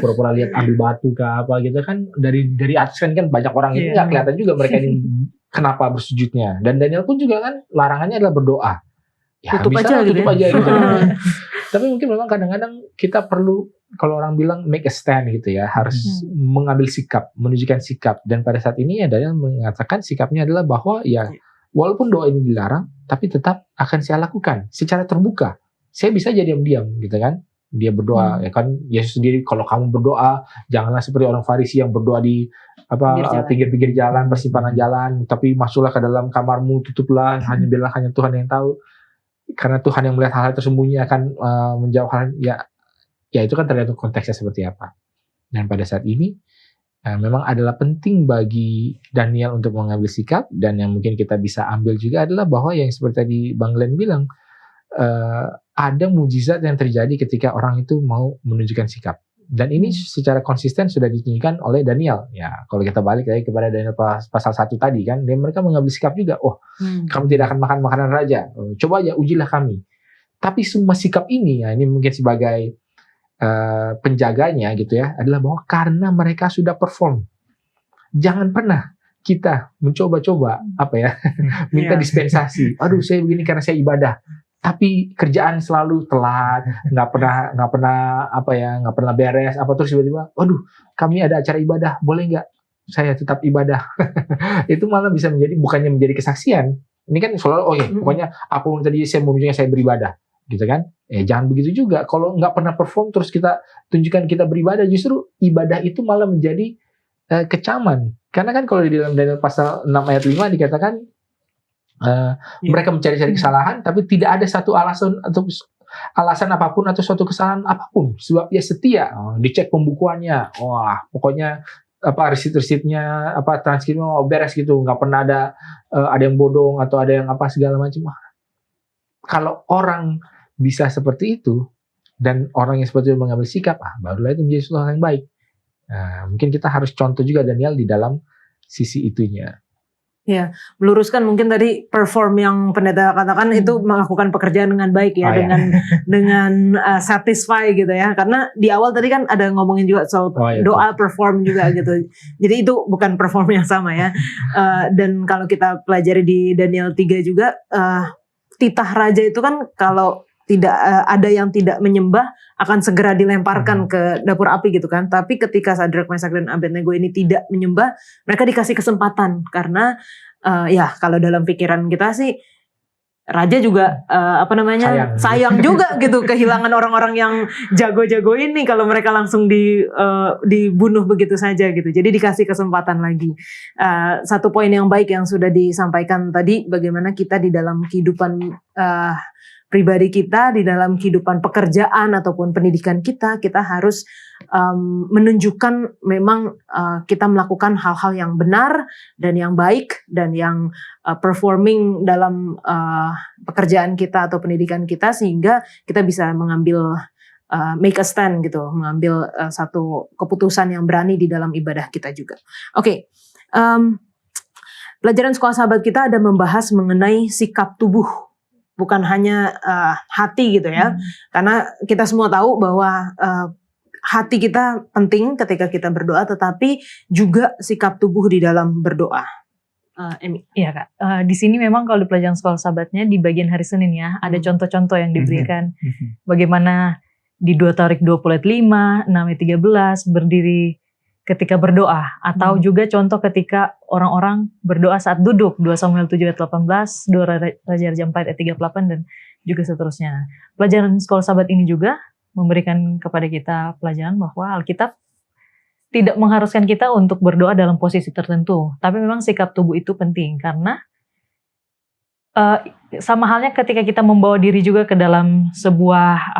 pura-pura lihat ambil batu ke apa gitu kan, dari atas kan banyak orang itu nggak kelihatan juga mereka ini kenapa bersujudnya. Dan Daniel pun juga kan larangannya adalah berdoa. Ya, tutup aja gitu. Tapi mungkin memang kadang-kadang kita perlu, kalau orang bilang make a stand gitu ya, harus mengambil sikap, menunjukkan sikap. Dan pada saat ini ya Daniel mengatakan sikapnya adalah bahwa ya walaupun doa ini dilarang, tapi tetap akan saya lakukan secara terbuka. Saya bisa jadi diam-diam gitu kan. Dia berdoa, ya kan Yesus sendiri, kalau kamu berdoa janganlah seperti orang Farisi yang berdoa di pinggir-pinggir jalan, persimpangan jalan, tapi masuklah ke dalam kamarmu, tutuplah, biarlah hanya Tuhan yang tahu. Karena Tuhan yang melihat hal-hal tersembunyi akan menjawab hal ya itu kan tergantung konteksnya seperti apa. Dan pada saat ini memang adalah penting bagi Daniel untuk mengambil sikap, dan yang mungkin kita bisa ambil juga adalah bahwa yang seperti tadi Bang Glenn bilang, ada mujizat yang terjadi ketika orang itu mau menunjukkan sikap. Dan ini secara konsisten sudah ditunjukkan oleh Daniel. Ya, kalau kita balik lagi kepada Daniel pasal 1 tadi kan, mereka mengambil sikap juga. Kamu tidak akan makan makanan raja. Coba aja ujilah kami. Tapi semua sikap ini, ya ini mungkin sebagai penjaganya gitu ya, adalah bahwa karena mereka sudah perform. Jangan pernah kita mencoba-coba minta dispensasi. Aduh, saya begini karena saya ibadah. Tapi kerjaan selalu telat, nggak pernah beres, terus tiba-tiba, waduh, kami ada acara ibadah, boleh nggak saya tetap ibadah? Itu malah bisa bukannya menjadi kesaksian. Ini kan selalu, pokoknya apapun tadi saya mau saya beribadah, gitu kan? Jangan begitu juga. Kalau nggak pernah perform, terus kita tunjukkan kita beribadah, justru ibadah itu malah menjadi kecaman. Karena kan kalau di dalam Daniel pasal 6 ayat 5 dikatakan, mereka mencari-cari kesalahan, tapi tidak ada satu alasan apapun atau suatu kesalahan apapun, sebab dia setia. Dicek pembukuannya, pokoknya resip-resipnya, transkripnya beres gitu, nggak pernah ada yang bodong atau ada yang segala macam. Kalau orang bisa seperti itu, dan orang yang seperti itu mengambil sikap, barulah itu menjadi sesuatu yang baik. Mungkin kita harus contoh juga Daniel di dalam sisi itunya. Ya, meluruskan mungkin tadi perform yang pendeta katakan itu melakukan pekerjaan dengan baik ya, dengan satisfy gitu ya. Karena di awal tadi kan ada ngomongin juga soal doa perform juga gitu. Jadi itu bukan perform yang sama ya. Dan kalau kita pelajari di Daniel 3 juga, titah raja itu kan kalau tidak ada yang tidak menyembah akan segera dilemparkan ke dapur api gitu kan. Tapi ketika Sadrak, Mesak dan Abednego ini tidak menyembah, mereka dikasih kesempatan karena ya kalau dalam pikiran kita sih raja juga sayang juga gitu kehilangan orang-orang yang jago-jago ini kalau mereka langsung dibunuh begitu saja gitu. Jadi dikasih kesempatan lagi. Satu poin yang baik yang sudah disampaikan tadi, bagaimana kita di dalam kehidupan pribadi kita, di dalam kehidupan pekerjaan ataupun pendidikan kita harus menunjukkan memang kita melakukan hal-hal yang benar dan yang baik dan yang performing dalam pekerjaan kita atau pendidikan kita, sehingga kita bisa mengambil make a stand gitu, mengambil satu keputusan yang berani di dalam ibadah kita juga. Oke. Pelajaran sekolah sahabat kita ada membahas mengenai sikap tubuh, bukan hanya hati gitu ya. Karena kita semua tahu bahwa hati kita penting ketika kita berdoa, tetapi juga sikap tubuh di dalam berdoa. Emi. Iya Kak, di sini memang kalau di pelajaran sekolah sahabatnya di bagian hari Senin ya, ada contoh-contoh yang diberikan. Bagaimana di 2 Tarik 20 ayat 5, 6 ayat 13 berdiri ketika berdoa, atau juga contoh ketika orang-orang berdoa saat duduk, 2 Samuel 7 ayat 18, 2 Raja-Raja 4 ayat 38 dan juga seterusnya. Pelajaran sekolah sahabat ini juga memberikan kepada kita pelajaran bahwa Alkitab tidak mengharuskan kita untuk berdoa dalam posisi tertentu, tapi memang sikap tubuh itu penting karena sama halnya ketika kita membawa diri juga ke dalam sebuah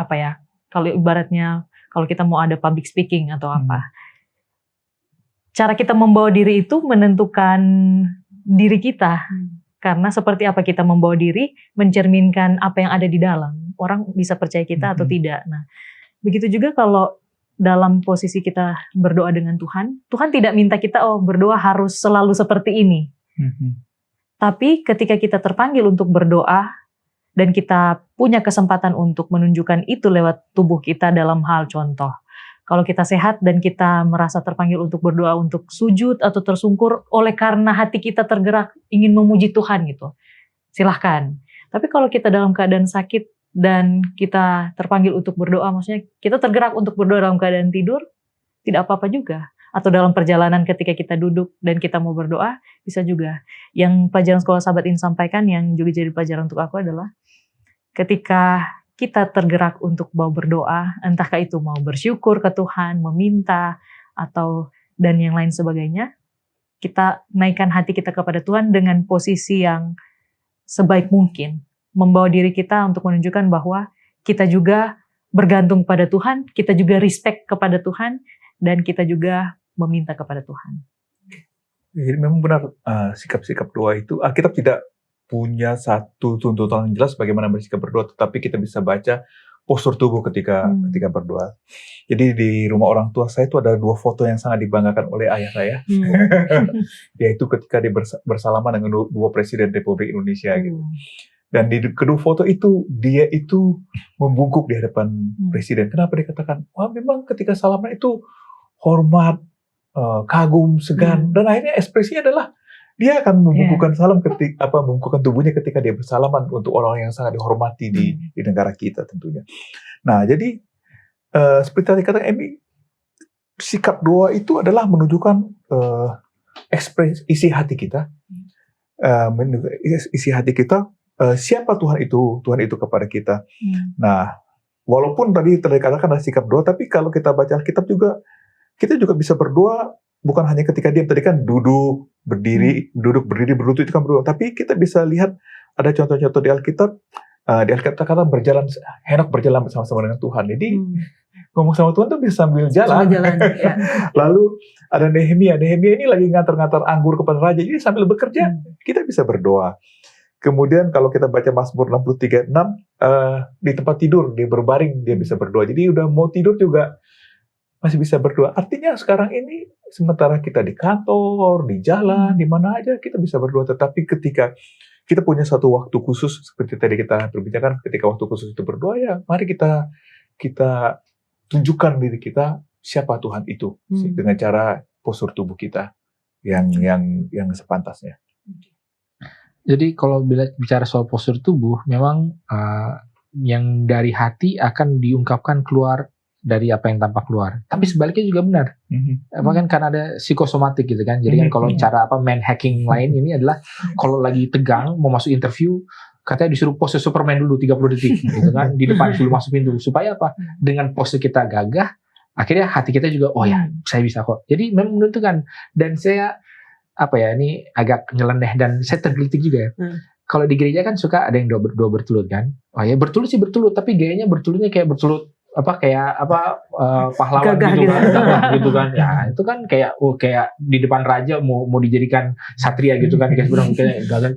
kalau ibaratnya kalau kita mau ada public speaking atau apa. Cara kita membawa diri itu menentukan diri kita. Karena seperti apa kita membawa diri mencerminkan apa yang ada di dalam. Orang bisa percaya kita atau tidak. Nah, begitu juga kalau dalam posisi kita berdoa dengan Tuhan, Tuhan tidak minta kita berdoa harus selalu seperti ini. Tapi ketika kita terpanggil untuk berdoa dan kita punya kesempatan untuk menunjukkan itu lewat tubuh kita dalam hal contoh. Kalau kita sehat dan kita merasa terpanggil untuk berdoa, untuk sujud atau tersungkur oleh karena hati kita tergerak ingin memuji Tuhan gitu, silahkan. Tapi kalau kita dalam keadaan sakit dan kita terpanggil untuk berdoa, maksudnya kita tergerak untuk berdoa dalam keadaan tidur, tidak apa-apa juga. Atau dalam perjalanan ketika kita duduk dan kita mau berdoa, bisa juga. Yang pelajaran sekolah sahabat ini sampaikan yang juga jadi pelajaran untuk aku adalah ketika kita tergerak untuk mau berdoa, entahkah itu mau bersyukur ke Tuhan, meminta, atau dan yang lain sebagainya, kita naikkan hati kita kepada Tuhan dengan posisi yang sebaik mungkin. Membawa diri kita untuk menunjukkan bahwa kita juga bergantung pada Tuhan, kita juga respect kepada Tuhan, dan kita juga meminta kepada Tuhan. Jadi memang benar, sikap-sikap doa itu, Alkitab tidak punya satu tuntutan yang jelas bagaimana bersikap berdoa, tetapi kita bisa baca postur tubuh ketika berdoa. Jadi di rumah orang tua saya itu ada 2 foto yang sangat dibanggakan oleh ayah saya, yaitu ketika dia bersalaman dengan 2 presiden Republik Indonesia gitu. Dan di kedua foto itu dia itu membungkuk di hadapan presiden. Kenapa dia katakan, wah memang ketika salaman itu hormat, kagum, segan, dan akhirnya ekspresinya adalah dia akan membungkukkan salam membungkukkan tubuhnya ketika dia bersalaman untuk orang yang sangat dihormati di negara kita tentunya. Nah, jadi seperti tadi kata Emi, sikap doa itu adalah menunjukkan isi hati kita, siapa Tuhan itu kepada kita. Nah, walaupun tadi dikatakan ada sikap doa, tapi kalau kita baca Alkitab juga, kita juga bisa berdoa bukan hanya ketika diam, tadi kan duduk, berdiri, berlutut itu kan berdoa. Tapi kita bisa lihat ada contoh-contoh di Alkitab. Di Alkitab kata Henok berjalan bersama-sama dengan Tuhan. Jadi ngomong sama Tuhan tuh bisa sambil jalan. Ya. Lalu ada Nehemia ini lagi ngantar-ngantar anggur kepada raja. Jadi sambil bekerja kita bisa berdoa. Kemudian kalau kita baca Mazmur 63:6, di tempat tidur dia berbaring dia bisa berdoa. Jadi udah mau tidur juga masih bisa berdoa. Artinya sekarang ini sementara kita di kantor, di jalan, di mana aja kita bisa berdoa. Tetapi ketika kita punya satu waktu khusus, seperti tadi kita berbincangkan, ketika waktu khusus itu berdoa, ya mari kita tunjukkan diri kita siapa Tuhan itu dengan cara postur tubuh kita yang sepantasnya. Jadi kalau bicara soal postur tubuh, memang yang dari hati akan diungkapkan keluar dari apa yang tampak keluar. Tapi sebaliknya juga benar. Kan karena ada psikosomatik gitu kan. Jadi kan kalau cara man hacking lain ini adalah kalau lagi tegang mau masuk interview, katanya disuruh pose Superman dulu 30 detik gitu kan di depan sebelum masuk pintu. Supaya apa? Dengan pose kita gagah, akhirnya hati kita juga saya bisa kok. Jadi memang menentukan. Dan saya ini agak nyeleneh dan saya tergelitik juga ya. Kalau di gereja kan suka ada yang doa bertelut kan. Bertelut sih bertelut, tapi gayanya bertelutnya kayak bertelut pahlawan gitu kan. Ya itu kan kayak di depan raja mau dijadikan satria gitu kan, kayak sebenarnya kayak gagal.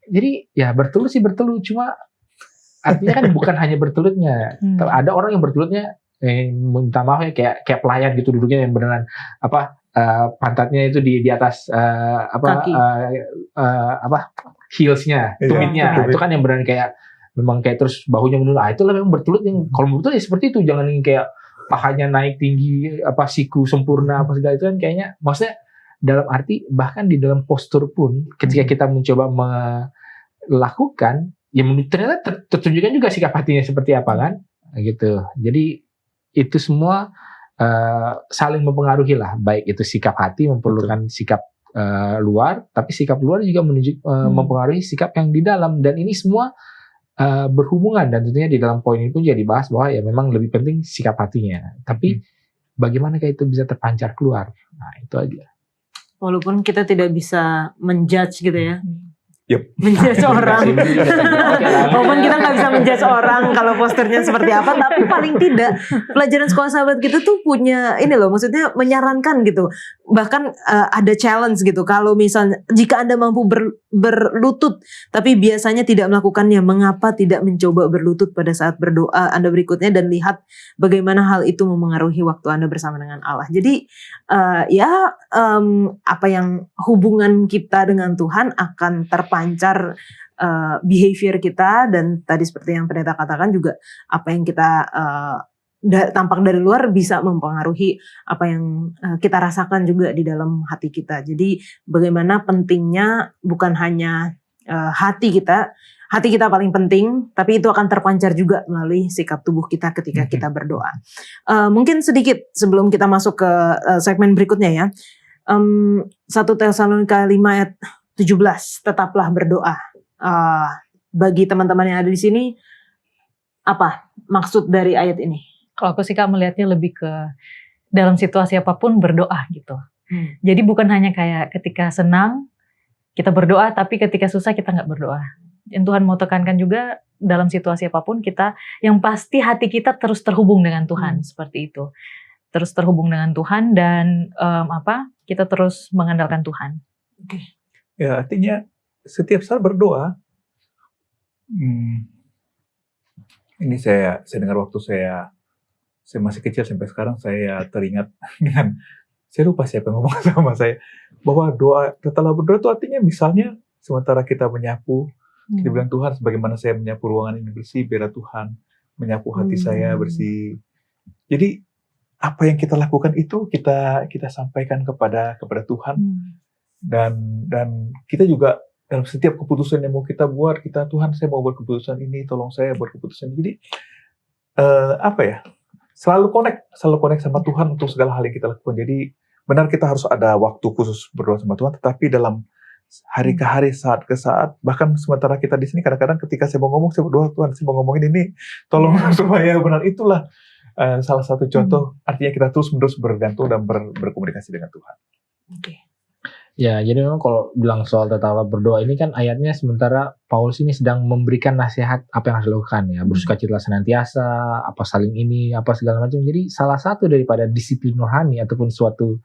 Jadi ya bertelut sih bertelut, cuma artinya kan bukan hanya bertelutnya. Ada orang yang bertelutnya minta maaf ya kayak pelayan gitu duduknya yang beneran pantatnya itu di atas heelsnya, tumitnya. Itu kan yang beneran kayak memang kayak terus bahunya menurun. Itulah memang bertelut yang kalau bertelut ya seperti itu, jangan yang kayak pahanya naik tinggi, siku sempurna segala itu kan kayaknya, maksudnya dalam arti bahkan di dalam postur pun ketika kita mencoba melakukan ya ternyata tertunjukkan juga sikap hatinya seperti apa kan gitu. Jadi itu semua saling mempengaruhi lah, baik itu sikap hati memerlukan sikap luar, tapi sikap luar juga mempengaruhi sikap yang di dalam, dan ini semua berhubungan. Dan tentunya di dalam poin ini pun jadi bahas bahwa ya memang lebih penting sikap hatinya, tapi bagaimanakah itu bisa terpancar keluar. Nah itu aja. Walaupun kita tidak bisa menjudge gitu ya. Menjudge orang. Walaupun kita nggak bisa menjudge orang kalau posturnya seperti apa, tapi paling tidak pelajaran sekolah sahabat kita tuh punya maksudnya menyarankan gitu. Bahkan ada challenge gitu. Kalau misalnya jika Anda mampu berlutut tapi biasanya tidak melakukannya, mengapa tidak mencoba berlutut pada saat berdoa Anda berikutnya dan lihat bagaimana hal itu memengaruhi waktu Anda bersama dengan Allah. Jadi apa yang hubungan kita dengan Tuhan akan terpancar behavior kita, dan tadi seperti yang pendeta katakan juga apa yang kita tampak dari luar bisa mempengaruhi apa yang kita rasakan juga di dalam hati kita. Jadi bagaimana pentingnya bukan hanya hati kita paling penting, tapi itu akan terpancar juga melalui sikap tubuh kita ketika kita berdoa. Mungkin sedikit sebelum kita masuk ke segmen berikutnya ya. 1 Tesalonika 5 ayat 17, tetaplah berdoa. Bagi teman-teman yang ada di sini, apa maksud dari ayat ini? Kalau aku sih Kak melihatnya lebih ke dalam situasi apapun berdoa gitu. Jadi bukan hanya kayak ketika senang kita berdoa, tapi ketika susah kita nggak berdoa. Dan Tuhan mau tekankan juga dalam situasi apapun kita, yang pasti hati kita terus terhubung dengan Tuhan, seperti itu. Terus terhubung dengan Tuhan dan kita terus mengandalkan Tuhan. Ya artinya setiap saat berdoa. Ini saya dengar waktu saya masih kecil sampai sekarang saya teringat dengan, saya lupa siapa yang ngomong sama saya, bahwa tetaplah berdoa itu artinya misalnya sementara kita menyapu, kita bilang Tuhan, sebagaimana saya menyapu ruangan ini bersih, biarlah Tuhan menyapu hati saya bersih. Jadi apa yang kita lakukan itu kita sampaikan kepada Tuhan, dan kita juga dalam setiap keputusan yang mau kita buat, Tuhan saya mau buat keputusan ini, tolong saya buat keputusan ini. Jadi selalu connect sama Tuhan untuk segala hal yang kita lakukan. Jadi benar kita harus ada waktu khusus berdoa sama Tuhan, tetapi dalam hari ke hari, saat ke saat, bahkan sementara kita di sini kadang-kadang ketika saya mau ngomong, saya berdoa, Tuhan saya mau ngomongin ini, tolong supaya benar. Itulah salah satu contoh, artinya kita terus-menerus bergantung dan berkomunikasi dengan Tuhan. Ya, jadi memang kalau bilang soal tetaplah berdoa ini kan ayatnya, sementara Paulus ini sedang memberikan nasihat apa yang harus dilakukan ya, bersukacita senantiasa, apa saling ini, apa segala macam. Jadi salah satu daripada disiplin rohani ataupun suatu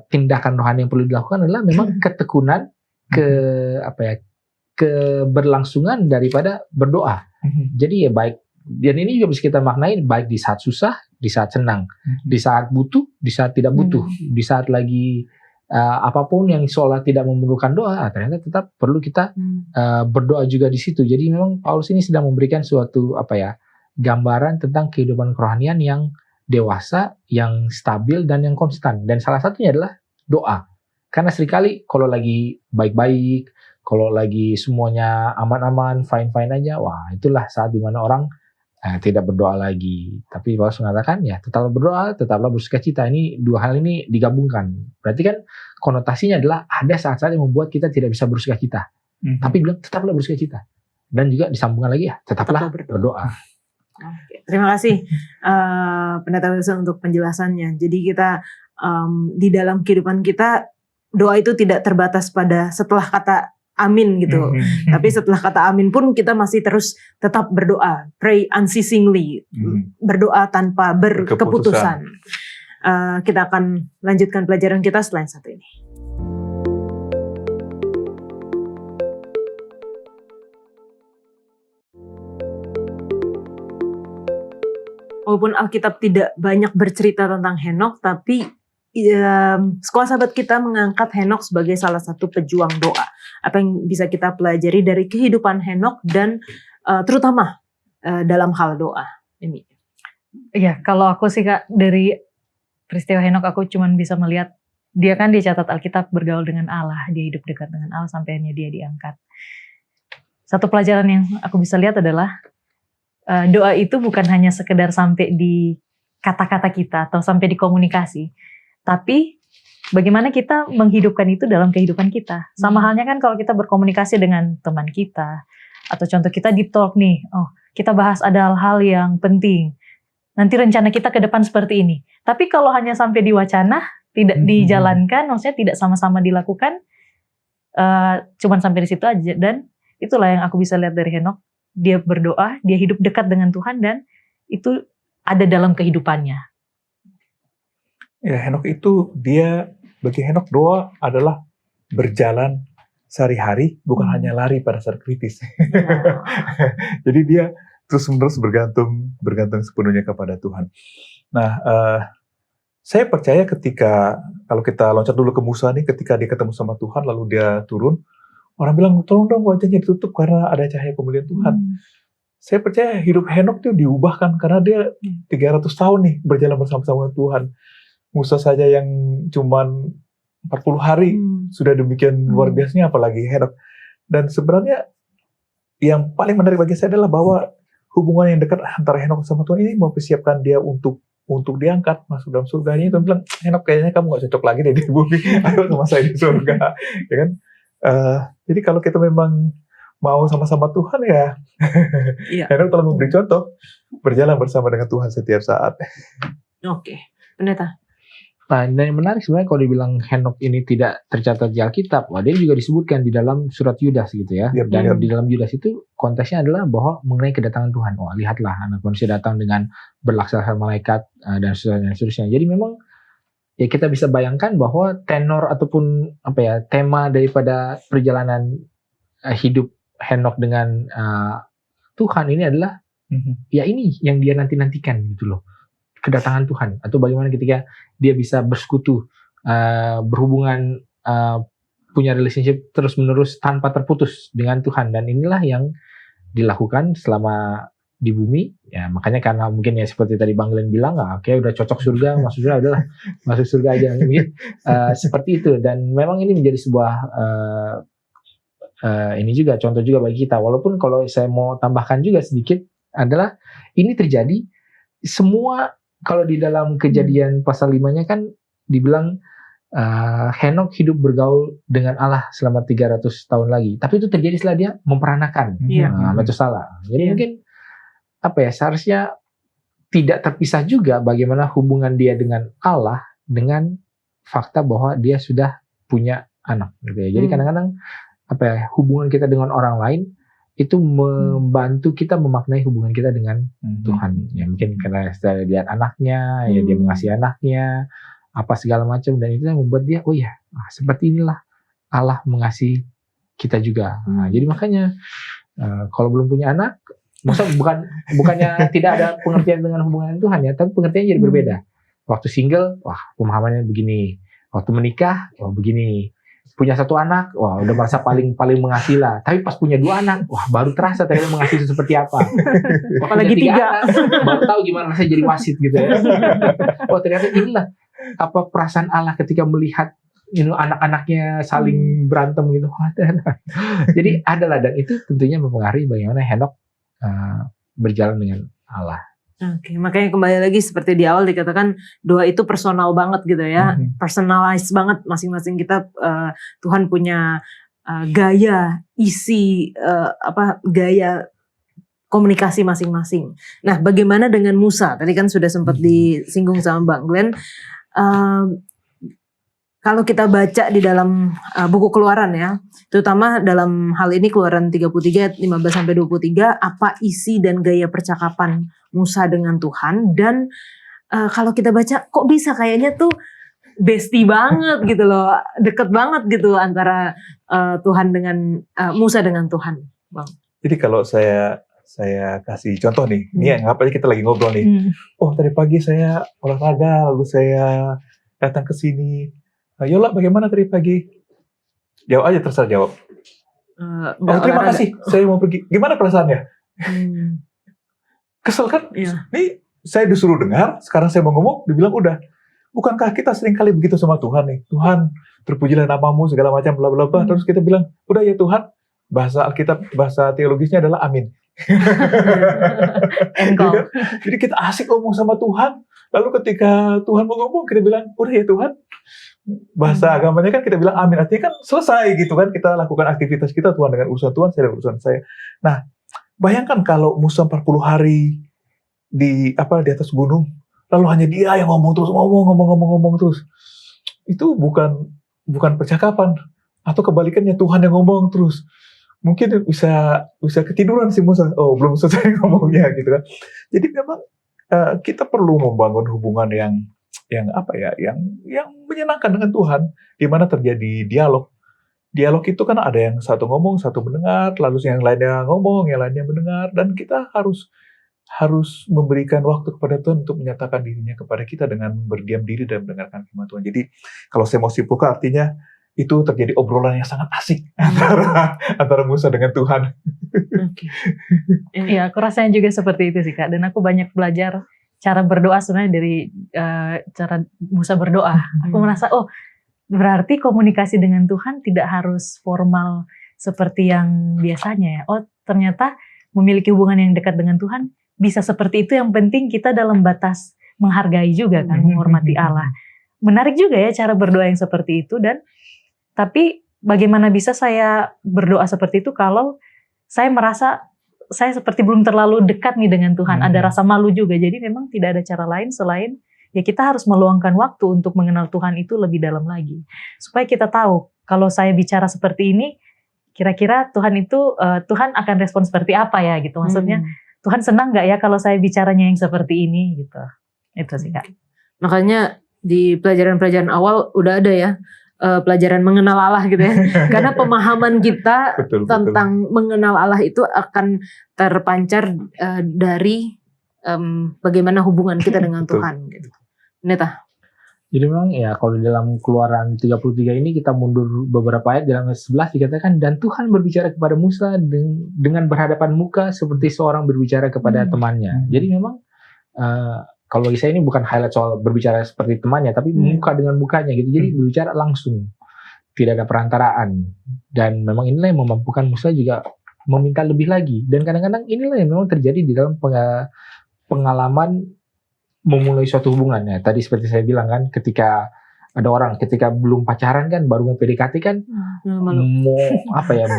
tindakan rohani yang perlu dilakukan adalah memang ketekunan, keberlangsungan daripada berdoa. Jadi ya baik Dan ini juga bisa kita maknain baik di saat susah, di saat senang, di saat butuh, di saat tidak butuh, di saat lagi apapun yang seolah tidak memerlukan doa, ternyata tetap perlu kita berdoa juga di situ. Jadi memang Paulus ini sedang memberikan suatu gambaran tentang kehidupan kerohanian yang dewasa, yang stabil dan yang konstan. Dan salah satunya adalah doa. Karena seringkali kalau lagi baik-baik, kalau lagi semuanya aman-aman, fine-fine aja, wah itulah saat dimana orang tidak berdoa lagi. Tapi Paulus mengatakan ya tetaplah berdoa, tetaplah bersukacita. Ini dua hal ini digabungkan. Berarti kan konotasinya adalah ada saat-saat yang membuat kita tidak bisa bersukacita. Tapi bilang tetaplah bersukacita. Dan juga disambungkan lagi ya tetaplah berdoa. Oke. Terima kasih Pendeta Wilson untuk penjelasannya. Jadi kita di dalam kehidupan kita doa itu tidak terbatas pada setelah kata amin gitu. Tapi setelah kata amin pun kita masih terus tetap berdoa. Pray unceasingly. Berdoa tanpa berkeputusan. Kita akan lanjutkan pelajaran kita setelah yang satu ini. Walaupun Alkitab tidak banyak bercerita tentang Henokh, tapi Sekolah Sahabat kita mengangkat Henokh sebagai salah satu pejuang doa. Apa yang bisa kita pelajari dari kehidupan Henokh dan terutama dalam hal doa ini? Ya, kalau aku sih Kak, dari peristiwa Henokh aku cuma bisa melihat dia kan dicatat Alkitab bergaul dengan Allah, dia hidup dekat dengan Allah sampai akhirnya dia diangkat. Satu pelajaran yang aku bisa lihat adalah doa itu bukan hanya sekedar sampai di kata-kata kita atau sampai di komunikasi. Tapi bagaimana kita menghidupkan itu dalam kehidupan kita. Sama halnya kan kalau kita berkomunikasi dengan teman kita. Atau contoh kita deep talk nih. Oh, kita bahas ada hal-hal yang penting. Nanti rencana kita ke depan seperti ini. Tapi kalau hanya sampai di wacana, tidak dijalankan, maksudnya tidak sama-sama dilakukan, cuman sampai di situ aja. Dan itulah yang aku bisa lihat dari Henokh. Dia berdoa, dia hidup dekat dengan Tuhan dan itu ada dalam kehidupannya. Ya, Henokh itu bagi Henokh doa adalah berjalan sehari-hari, bukan hanya lari pada saat kritis. Jadi dia terus-menerus bergantung sepenuhnya kepada Tuhan. Nah, saya percaya kalau kita loncat dulu ke Musa nih, ketika dia ketemu sama Tuhan, lalu dia turun, orang bilang, tolong dong wajahnya ditutup karena ada cahaya kemuliaan Tuhan. Saya percaya hidup Henokh itu diubahkan karena dia 300 tahun nih berjalan bersama-sama dengan Tuhan. Musa saja yang cuman 40 hari sudah demikian luar biasanya, apalagi Henokh. Dan sebenarnya yang paling menarik bagi saya adalah bahwa hubungan yang dekat antara Henokh sama Tuhan ini mempersiapkan dia untuk diangkat masuk dalam surganya. Itu bilang, Henokh kayaknya kamu gak cocok lagi deh di bumi, ayo sama saya di surga. Ya kan? Jadi kalau kita memang mau sama-sama Tuhan ya, Henokh telah memberi contoh berjalan bersama dengan Tuhan setiap saat. Oke, Pendeta. Nah, dan yang menarik sebenarnya kalau dibilang Henokh ini tidak tercatat di Alkitab, dia juga disebutkan di dalam surat Yudas gitu ya. Dan di dalam Yudas itu konteksnya adalah bahwa mengenai kedatangan Tuhan. Wah, lihatlah anak manusia datang dengan berlaksana malaikat dan seterusnya. Jadi memang ya kita bisa bayangkan bahwa tenor ataupun tema daripada perjalanan hidup Henokh dengan Tuhan ini adalah ya ini yang dia nantikan gitu loh. Kedatangan Tuhan, atau bagaimana ketika dia bisa bersekutu, berhubungan, punya relationship terus menerus tanpa terputus dengan Tuhan. Dan inilah yang dilakukan selama di bumi. Ya makanya karena mungkin ya seperti tadi Bang Glenn bilang, oke, udah cocok surga, masuk surga, udahlah masuk surga aja mungkin seperti itu. Dan memang ini menjadi sebuah ini juga contoh juga bagi kita. Walaupun kalau saya mau tambahkan juga sedikit adalah ini terjadi semua. Kalau di dalam Kejadian pasal 5-nya kan dibilang Henokh hidup bergaul dengan Allah selama 300 tahun lagi. Tapi itu terjadi setelah dia memperanakan Metusala. Jadi mungkin seharusnya tidak terpisah juga bagaimana hubungan dia dengan Allah dengan fakta bahwa dia sudah punya anak. Gitu ya. Jadi kadang-kadang hubungan kita dengan orang lain itu membantu kita memaknai hubungan kita dengan Tuhan. Ya mungkin karena setelah lihat anaknya, ya dia mengasihi anaknya, apa segala macam, dan itu yang membuat dia, oh ya, seperti inilah Allah mengasihi kita juga. Nah, jadi makanya kalau belum punya anak, Maksudnya bukannya tidak ada pengertian dengan hubungan Tuhan ya, tapi pengertiannya jadi berbeda. Waktu single, wah pemahamannya begini. Waktu menikah, wah begini. Punya satu anak, wah udah merasa paling mengasihi lah. Tapi pas punya 2 anak, wah baru terasa ternyata mengasihi itu seperti apa. Apalagi 3 anak, baru tahu gimana rasanya jadi wasit gitu ya. Oh ternyata inilah apa perasaan Allah ketika melihat anak-anaknya saling berantem gitu. Jadi adalah, dan itu tentunya mempengaruhi bagaimana Henokh berjalan dengan Allah. Oke, makanya kembali lagi seperti di awal dikatakan doa itu personal banget gitu ya, personalized banget masing-masing kita. Tuhan punya gaya isi gaya komunikasi masing-masing. Nah, bagaimana dengan Musa? Tadi kan sudah sempat disinggung sama Bang Glenn. Kalau kita baca di dalam buku Keluaran ya, terutama dalam hal ini Keluaran 33 15-23, apa isi dan gaya percakapan Musa dengan Tuhan, dan kalau kita baca kok bisa kayaknya tuh bestie banget gitu loh, deket banget gitu antara Tuhan dengan Musa dengan Tuhan, Bang. Jadi kalau saya kasih contoh nih, ini anggap aja kita lagi ngobrol nih. Oh tadi pagi saya olahraga, lalu saya datang ke sini. Yola bagaimana tadi pagi? Jawab aja, terserah jawab. Terima kasih, saya mau pergi. Gimana perasaannya? Kesel kan? Iya. Nih saya disuruh dengar, sekarang saya mau ngomong, dibilang udah. Bukankah kita sering kali begitu sama Tuhan nih? Tuhan, terpujilah namamu, segala macam, bla bla bla. Terus kita bilang, udah ya Tuhan. Bahasa Alkitab, bahasa teologisnya adalah amin. Jadi kita asik ngomong sama Tuhan. Lalu ketika Tuhan mau ngomong, kita bilang, udah ya Tuhan. Bahasa agamanya kan kita bilang amin, artinya kan selesai gitu kan, kita lakukan aktivitas kita, Tuhan dengan urusan Tuhan, saya dengan urusan saya. Nah, bayangkan kalau Musa 40 hari di atas gunung, lalu hanya dia yang ngomong terus, ngomong terus. Itu bukan percakapan, atau kebalikannya Tuhan yang ngomong terus. Mungkin bisa ketiduran si Musa, oh belum selesai ngomongnya gitu kan. Jadi memang kita perlu membangun hubungan yang menyenangkan dengan Tuhan, di mana terjadi dialog. Dialog itu kan ada yang satu ngomong, satu mendengar, lalu yang lainnya ngomong, yang lainnya mendengar, dan kita harus memberikan waktu kepada Tuhan untuk menyatakan dirinya kepada kita dengan berdiam diri dan mendengarkan firman Tuhan. Jadi kalau saya mau simpulkan, artinya itu terjadi obrolan yang sangat asik antara Musa dengan Tuhan. Iya, aku rasanya juga seperti itu sih Kak, dan aku banyak belajar cara berdoa sebenarnya dari cara Musa berdoa. Aku merasa, berarti komunikasi dengan Tuhan tidak harus formal seperti yang biasanya ya. Oh, ternyata memiliki hubungan yang dekat dengan Tuhan bisa seperti itu. Yang penting kita dalam batas menghargai juga kan, menghormati Allah. Menarik juga ya cara berdoa yang seperti itu. Tapi bagaimana bisa saya berdoa seperti itu kalau saya merasa saya seperti belum terlalu dekat nih dengan Tuhan, ada rasa malu juga. Jadi memang tidak ada cara lain selain ya kita harus meluangkan waktu untuk mengenal Tuhan itu lebih dalam lagi. Supaya kita tahu kalau saya bicara seperti ini, kira-kira Tuhan akan respon seperti apa ya gitu. Maksudnya Tuhan senang nggak ya kalau saya bicaranya yang seperti ini gitu. Itu sih Kak. Makanya di pelajaran-pelajaran awal udah ada ya, pelajaran mengenal Allah gitu ya. Karena pemahaman kita tentang mengenal Allah itu akan terpancar dari bagaimana hubungan kita dengan Tuhan gitu. Neta. Jadi memang ya kalau dalam Keluaran 33 ini kita mundur beberapa ayat, dalam ayat 11 dikatakan, dan Tuhan berbicara kepada Musa dengan berhadapan muka seperti seorang berbicara kepada temannya. Jadi memang kalau bagi saya ini bukan highlight soal berbicara seperti temannya, tapi muka dengan mukanya gitu. Jadi berbicara langsung, tidak ada perantaraan. Dan memang inilah yang memampukan Musa juga meminta lebih lagi. Dan kadang-kadang inilah yang memang terjadi di dalam pengalaman memulai suatu hubungan ya. Tadi seperti saya bilang kan, ketika ada orang ketika belum pacaran kan, baru mau PDKT kan, mau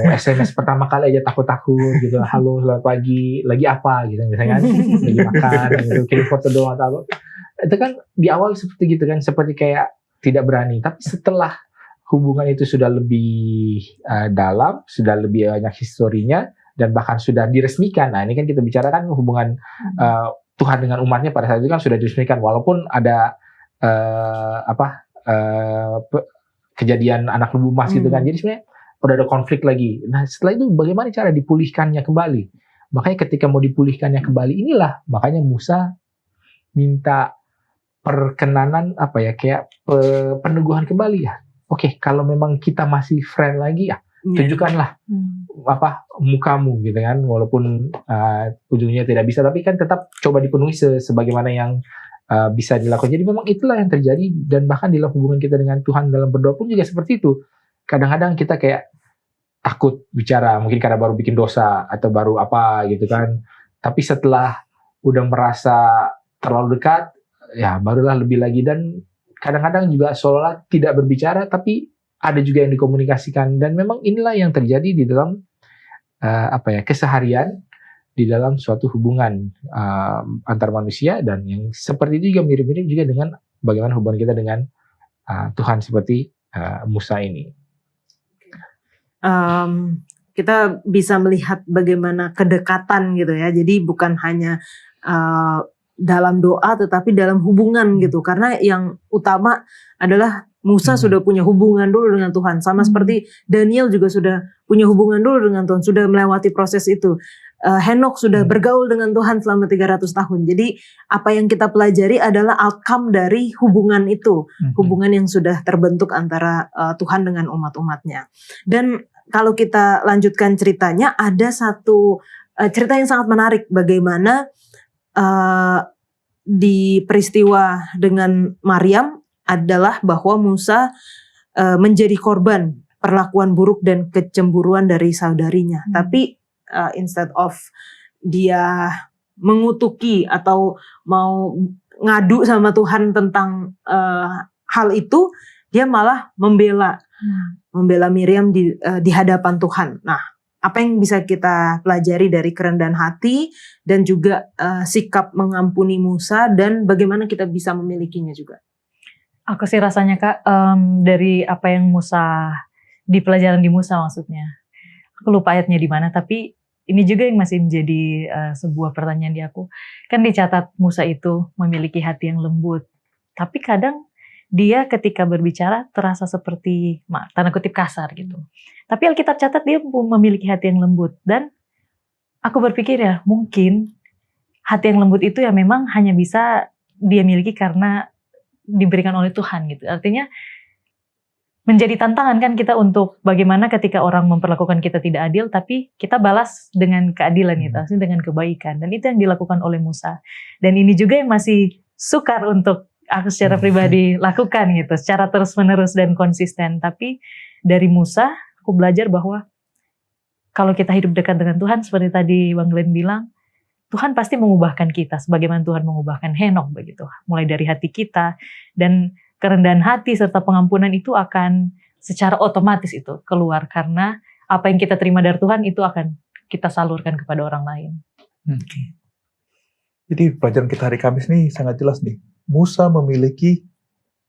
SMS pertama kali aja takut-takut gitu, halo selamat pagi, lagi apa gitu misalnya kan, lagi makan gitu, kirim foto doang atau apa. Itu kan di awal seperti gitu kan, seperti kayak tidak berani. Tapi setelah hubungan itu sudah lebih dalam, sudah lebih banyak historinya, dan bahkan sudah diresmikan. Nah ini kan kita bicarakan hubungan Tuhan dengan umatnya pada saat itu kan sudah diresmikan, walaupun ada kejadian anak lembu emas gitu kan. Jadi sebenarnya udah ada konflik lagi. Nah setelah itu bagaimana cara dipulihkannya kembali? Makanya ketika mau dipulihkannya kembali inilah, makanya Musa minta perkenanan kayak peneguhan kembali ya. Oke, kalau memang kita masih friend lagi ya, tunjukkanlah mukamu gitu kan, walaupun ujungnya tidak bisa, tapi kan tetap coba dipenuhi sebagaimana yang bisa dilakukan. Jadi memang itulah yang terjadi, dan bahkan dalam hubungan kita dengan Tuhan dalam berdoa pun juga seperti itu. Kadang-kadang kita kayak takut bicara, mungkin karena baru bikin dosa atau baru apa gitu kan. Tapi setelah udah merasa terlalu dekat, ya barulah lebih lagi. Dan kadang-kadang juga seolah tidak berbicara, tapi ada juga yang dikomunikasikan. Dan memang inilah yang terjadi di dalam keseharian, di dalam suatu hubungan antar manusia, dan yang seperti itu juga mirip-mirip juga dengan bagaimana hubungan kita dengan Tuhan seperti Musa ini. Kita bisa melihat bagaimana kedekatan gitu ya. Jadi bukan hanya dalam doa, tetapi dalam hubungan gitu. Karena yang utama adalah Musa sudah punya hubungan dulu dengan Tuhan. Sama seperti Daniel juga sudah punya hubungan dulu dengan Tuhan. Sudah melewati proses itu. Henok sudah bergaul dengan Tuhan selama 300 tahun. Jadi apa yang kita pelajari adalah outcome dari hubungan itu. Hubungan yang sudah terbentuk antara Tuhan dengan umat-umatnya. Dan kalau kita lanjutkan ceritanya, ada satu cerita yang sangat menarik. Bagaimana di peristiwa dengan Maryam adalah bahwa Musa menjadi korban perlakuan buruk dan kecemburuan dari saudarinya. Tapi instead of dia mengutuki atau mau ngadu sama Tuhan tentang hal itu, dia malah membela Miriam di hadapan Tuhan. Nah, apa yang bisa kita pelajari dari kerendahan hati dan juga sikap mengampuni Musa, dan bagaimana kita bisa memilikinya juga? Aku sih rasanya Kak, dari apa yang Musa, di pelajaran di Musa maksudnya. Aku lupa ayatnya di mana, tapi ini juga yang masih menjadi sebuah pertanyaan di aku. Kan dicatat Musa itu memiliki hati yang lembut. Tapi kadang dia ketika berbicara terasa seperti tanda kutip kasar gitu. Tapi Alkitab catat dia memiliki hati yang lembut. Dan aku berpikir ya mungkin hati yang lembut itu ya memang hanya bisa dia miliki karena diberikan oleh Tuhan gitu. Artinya menjadi tantangan kan kita untuk bagaimana ketika orang memperlakukan kita tidak adil, tapi kita balas dengan keadilan gitu, dengan kebaikan. Dan itu yang dilakukan oleh Musa. Dan ini juga yang masih sukar untuk aku secara pribadi lakukan gitu, secara terus-menerus dan konsisten. Tapi dari Musa, aku belajar bahwa kalau kita hidup dekat dengan Tuhan, seperti tadi Bang Glenn bilang, Tuhan pasti mengubahkan kita, sebagaimana Tuhan mengubahkan Henok begitu. Mulai dari hati kita, dan kerendahan hati serta pengampunan itu akan secara otomatis itu keluar, karena apa yang kita terima dari Tuhan itu akan kita salurkan kepada orang lain. Jadi pelajaran kita hari Kamis nih sangat jelas nih. Musa memiliki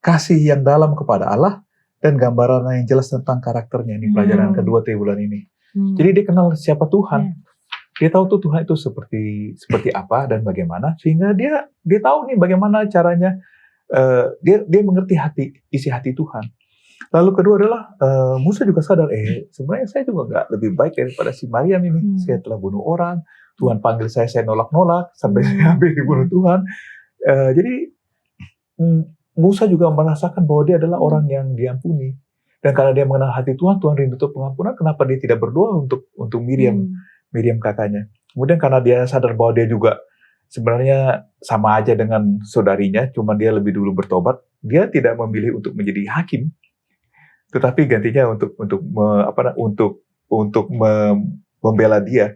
kasih yang dalam kepada Allah dan gambaran yang jelas tentang karakternya. Ini pelajaran kedua bulan ini. Jadi dia kenal siapa Tuhan. Dia tahu tuh Tuhan itu seperti apa dan bagaimana, sehingga dia tahu nih bagaimana caranya. Dia mengerti isi hati Tuhan. Lalu kedua adalah Musa juga sadar, sebenarnya saya juga nggak lebih baik daripada si Maryam ini. Saya telah bunuh orang, Tuhan panggil saya nolak-nolak sampai saya hampir dibunuh Tuhan. Jadi Musa juga merasakan bahwa dia adalah orang yang diampuni. Dan karena dia mengenal hati Tuhan, Tuhan rindu untuk pengampunan. Kenapa dia tidak berdoa untuk Miriam kakaknya? Kemudian karena dia sadar bahwa dia juga sebenarnya sama aja dengan saudarinya, cuma dia lebih dulu bertobat. Dia tidak memilih untuk menjadi hakim, tetapi gantinya untuk membela dia.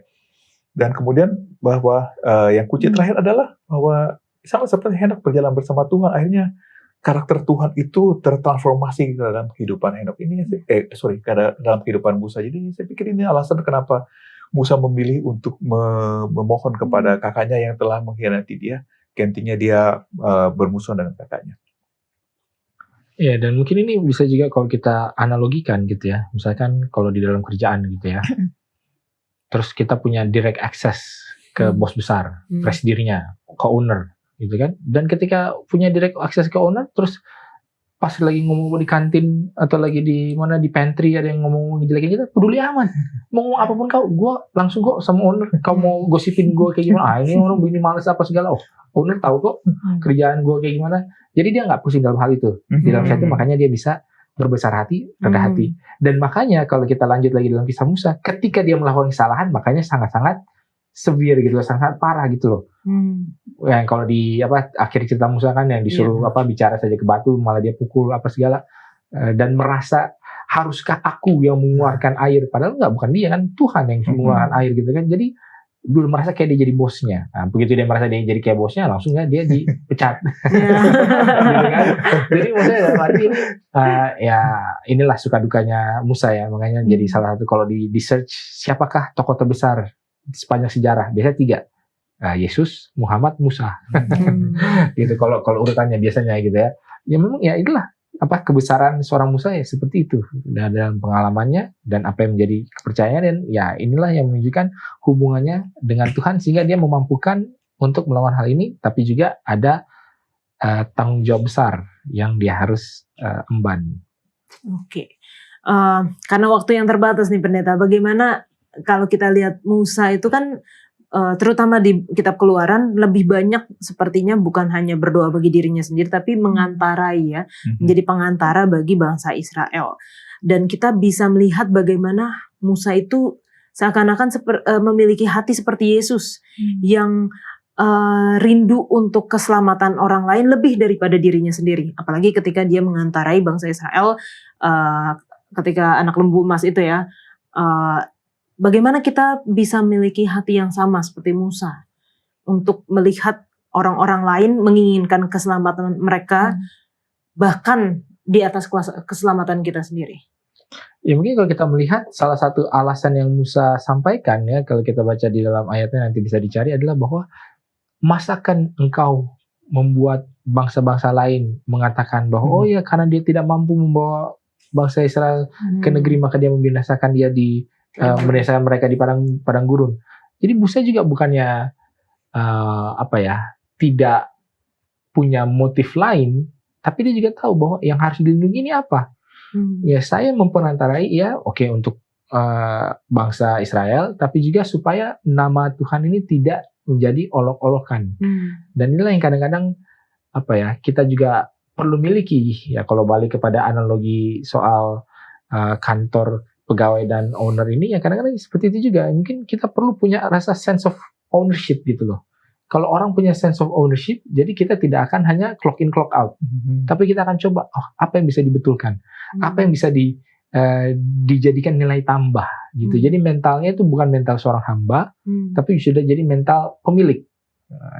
Dan kemudian bahwa yang kunci terakhir adalah bahwa sama seperti Henok berjalan bersama Tuhan, akhirnya karakter Tuhan itu tertransformasi dalam kehidupan Henok ini. Dalam kehidupan Musa. Jadi saya pikir ini alasan kenapa Musa memilih untuk memohon kepada kakaknya yang telah mengkhianati dia, gantinya dia bermusuhan dengan kakaknya. Ya, dan mungkin ini bisa juga kalau kita analogikan gitu ya, misalkan kalau di dalam kerjaan gitu ya, terus kita punya direct access ke bos besar, presidirnya, ke owner, gitu kan, dan ketika punya direct access ke owner, terus pas lagi ngomong di kantin atau lagi di mana di pantry ada yang ngomong ngejelekin kita, peduli amat. Mau ngomong apapun gue langsung kok sama owner. Kau mau gosipin gue kayak gimana? Ini orang begini males apa segala. Oh, owner tahu kok kerjaan gue kayak gimana. Jadi dia nggak pusing dalam hal itu. Di dalam hal itu makanya dia bisa berbesar hati, rendah hati. Dan makanya kalau kita lanjut lagi dalam kisah Musa, ketika dia melakukan kesalahan, makanya sangat-sangat severe gitu loh, sangat parah gitu loh. Yang kalau di akhir cerita Musa kan yang disuruh bicara saja ke batu, malah dia pukul apa segala, dan merasa haruskah aku yang mengeluarkan air, padahal enggak, bukan dia kan, Tuhan yang mengeluarkan air gitu kan. Jadi dulu merasa kayak dia jadi bosnya. Nah, begitu dia merasa dia jadi kayak bosnya, langsung dia dipecat. Gitu kan? Jadi maksudnya dalam arti ini ya inilah suka dukanya Musa ya. Makanya jadi salah satu kalau di search siapakah tokoh terbesar sepanjang sejarah, biasanya 3. Yesus, Muhammad, Musa. Gitu kalau urutannya biasanya gitu ya. Ya memang ya itulah kebesaran seorang Musa ya seperti itu dalam pengalamannya dan apa yang menjadi kepercayaan, dan ya inilah yang menunjukkan hubungannya dengan Tuhan sehingga dia memampukan untuk melakukan hal ini, tapi juga ada tanggung jawab besar yang dia harus emban. Oke. Karena waktu yang terbatas nih Pendeta, bagaimana kalau kita lihat Musa itu kan terutama di kitab Keluaran lebih banyak sepertinya bukan hanya berdoa bagi dirinya sendiri, tapi mengantarai ya, menjadi pengantara bagi bangsa Israel. Dan kita bisa melihat bagaimana Musa itu seakan-akan memiliki hati seperti Yesus yang rindu untuk keselamatan orang lain lebih daripada dirinya sendiri. Apalagi ketika dia mengantarai bangsa Israel ketika anak lembu emas itu ya. Bagaimana kita bisa memiliki hati yang sama seperti Musa untuk melihat orang-orang lain menginginkan keselamatan mereka bahkan di atas keselamatan kita sendiri. Ya mungkin kalau kita melihat salah satu alasan yang Musa sampaikan ya, kalau kita baca di dalam ayatnya nanti bisa dicari, adalah bahwa masakan engkau membuat bangsa-bangsa lain mengatakan bahwa oh ya karena dia tidak mampu membawa bangsa Israel ke negeri maka dia membinasakan dia di berdasarkan mereka di padang gurun. Jadi Musa juga bukannya tidak punya motif lain, tapi dia juga tahu bahwa yang harus dilindungi ini apa. Ya saya memperantarai ya untuk bangsa Israel, tapi juga supaya nama Tuhan ini tidak menjadi olok-olokan. Dan inilah yang kadang-kadang kita juga perlu miliki ya, kalau balik kepada analogi soal kantor pegawai dan owner ini ya, kadang-kadang seperti itu juga. Mungkin kita perlu punya rasa sense of ownership gitu loh. Kalau orang punya sense of ownership, jadi kita tidak akan hanya clock in clock out, tapi kita akan coba apa yang bisa dibetulkan, apa yang bisa dijadikan nilai tambah gitu. Jadi mentalnya itu bukan mental seorang hamba, tapi sudah jadi mental pemilik.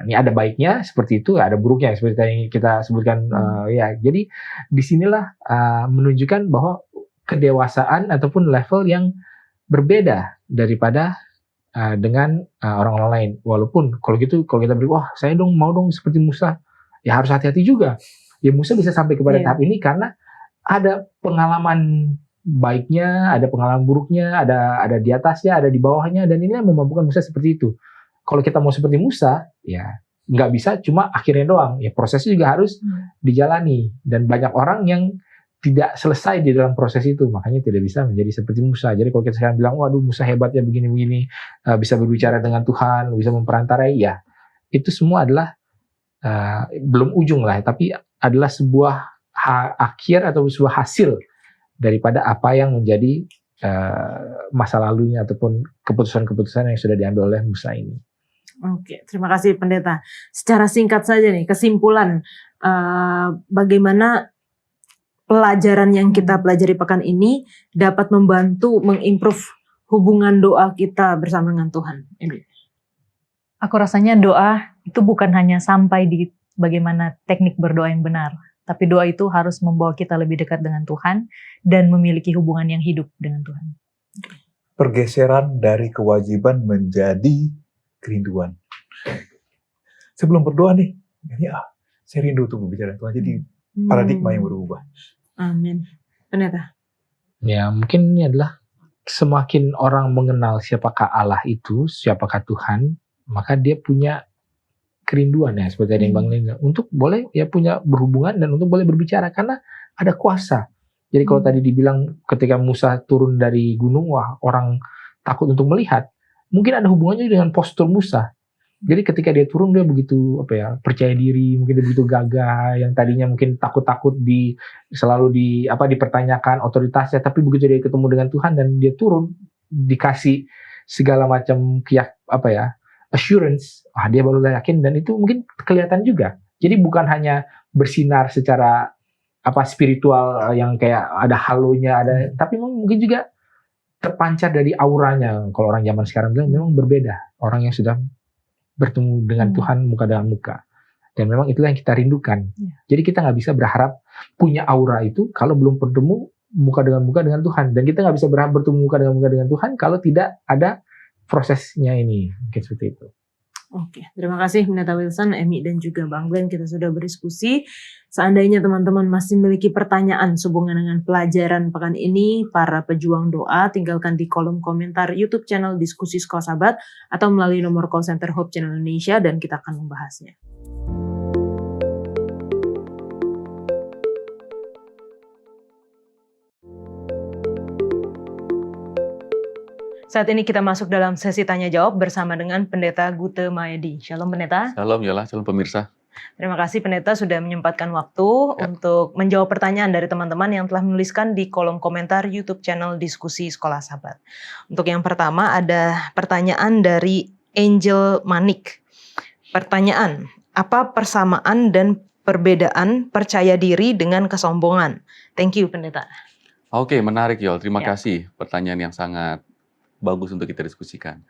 Ini ada baiknya seperti itu, ada buruknya seperti yang kita sebutkan ya. Jadi disinilah menunjukkan bahwa kedewasaan ataupun level yang berbeda daripada dengan orang-orang lain. Walaupun kalau kita beri, wah saya mau dong seperti Musa, ya harus hati-hati juga. Ya Musa bisa sampai kepada tahap ini karena ada pengalaman baiknya, ada pengalaman buruknya, ada di atasnya, ada di bawahnya, dan ini yang memampukan Musa seperti itu. Kalau kita mau seperti Musa, ya nggak bisa cuma akhirnya doang. Ya prosesnya juga harus dijalani, dan banyak orang yang tidak selesai di dalam proses itu, makanya tidak bisa menjadi seperti Musa. Jadi kalau kita sekarang bilang, waduh Musa hebat ya begini-begini, bisa berbicara dengan Tuhan, bisa memperantarai, ya itu semua adalah belum ujung lah, tapi adalah sebuah akhir atau sebuah hasil daripada apa yang menjadi masa lalunya ataupun keputusan-keputusan yang sudah diambil oleh Musa ini. Oke, terima kasih Pendeta. Secara singkat saja nih, kesimpulan bagaimana pelajaran yang kita pelajari pekan ini dapat membantu mengimprove hubungan doa kita bersama dengan Tuhan. Aku rasanya doa itu bukan hanya sampai di bagaimana teknik berdoa yang benar, tapi doa itu harus membawa kita lebih dekat dengan Tuhan dan memiliki hubungan yang hidup dengan Tuhan. Pergeseran dari kewajiban menjadi kerinduan. Sebelum berdoa nih, saya rindu untuk berbicara dengan Tuhan. Jadi paradigma yang berubah. Amin. Pendeta. Ya mungkin ini adalah semakin orang mengenal siapakah Allah itu, siapakah Tuhan, maka dia punya kerinduan ya, seperti ada yang Bang Lin bilang, untuk boleh ya punya berhubungan dan untuk boleh berbicara karena ada kuasa. Jadi kalau tadi dibilang ketika Musa turun dari gunung, wah orang takut untuk melihat. Mungkin ada hubungannya dengan postur Musa. Jadi ketika dia turun dia begitu percaya diri, mungkin dia begitu gagah, yang tadinya mungkin takut-takut selalu dipertanyakan otoritasnya, tapi begitu dia ketemu dengan Tuhan dan dia turun dikasih segala macam assurance, dia baru yakin, dan itu mungkin kelihatan juga. Jadi bukan hanya bersinar secara spiritual yang kayak ada halonya, tapi mungkin juga terpancar dari auranya. Kalau orang zaman sekarang bilang memang berbeda, orang yang sudah bertemu dengan Tuhan muka dengan muka, dan memang itulah yang kita rindukan. Jadi kita nggak bisa berharap punya aura itu kalau belum bertemu muka dengan Tuhan, dan kita nggak bisa berharap bertemu muka dengan Tuhan kalau tidak ada prosesnya ini, mungkin seperti itu. Oke, terima kasih Pendeta Wilson, Emi, dan juga Bang Glenn. Kita sudah berdiskusi. Seandainya teman-teman masih memiliki pertanyaan sehubungan dengan pelajaran pekan ini, para pejuang doa, tinggalkan di kolom komentar YouTube channel Diskusi Sekolah Sahabat atau melalui nomor call center Hope Channel Indonesia, dan kita akan membahasnya. Saat ini kita masuk dalam sesi tanya-jawab bersama dengan Pendeta Gute Mayadi. Shalom Pendeta. Shalom Yola, shalom pemirsa. Terima kasih Pendeta sudah menyempatkan waktu untuk menjawab pertanyaan dari teman-teman yang telah menuliskan di kolom komentar YouTube channel Diskusi Sekolah Sahabat. Untuk yang pertama ada pertanyaan dari Angel Manik. Pertanyaan, apa persamaan dan perbedaan percaya diri dengan kesombongan? Thank you Pendeta. Oke, menarik Yol, terima kasih. Pertanyaan yang sangat bagus untuk kita diskusikan.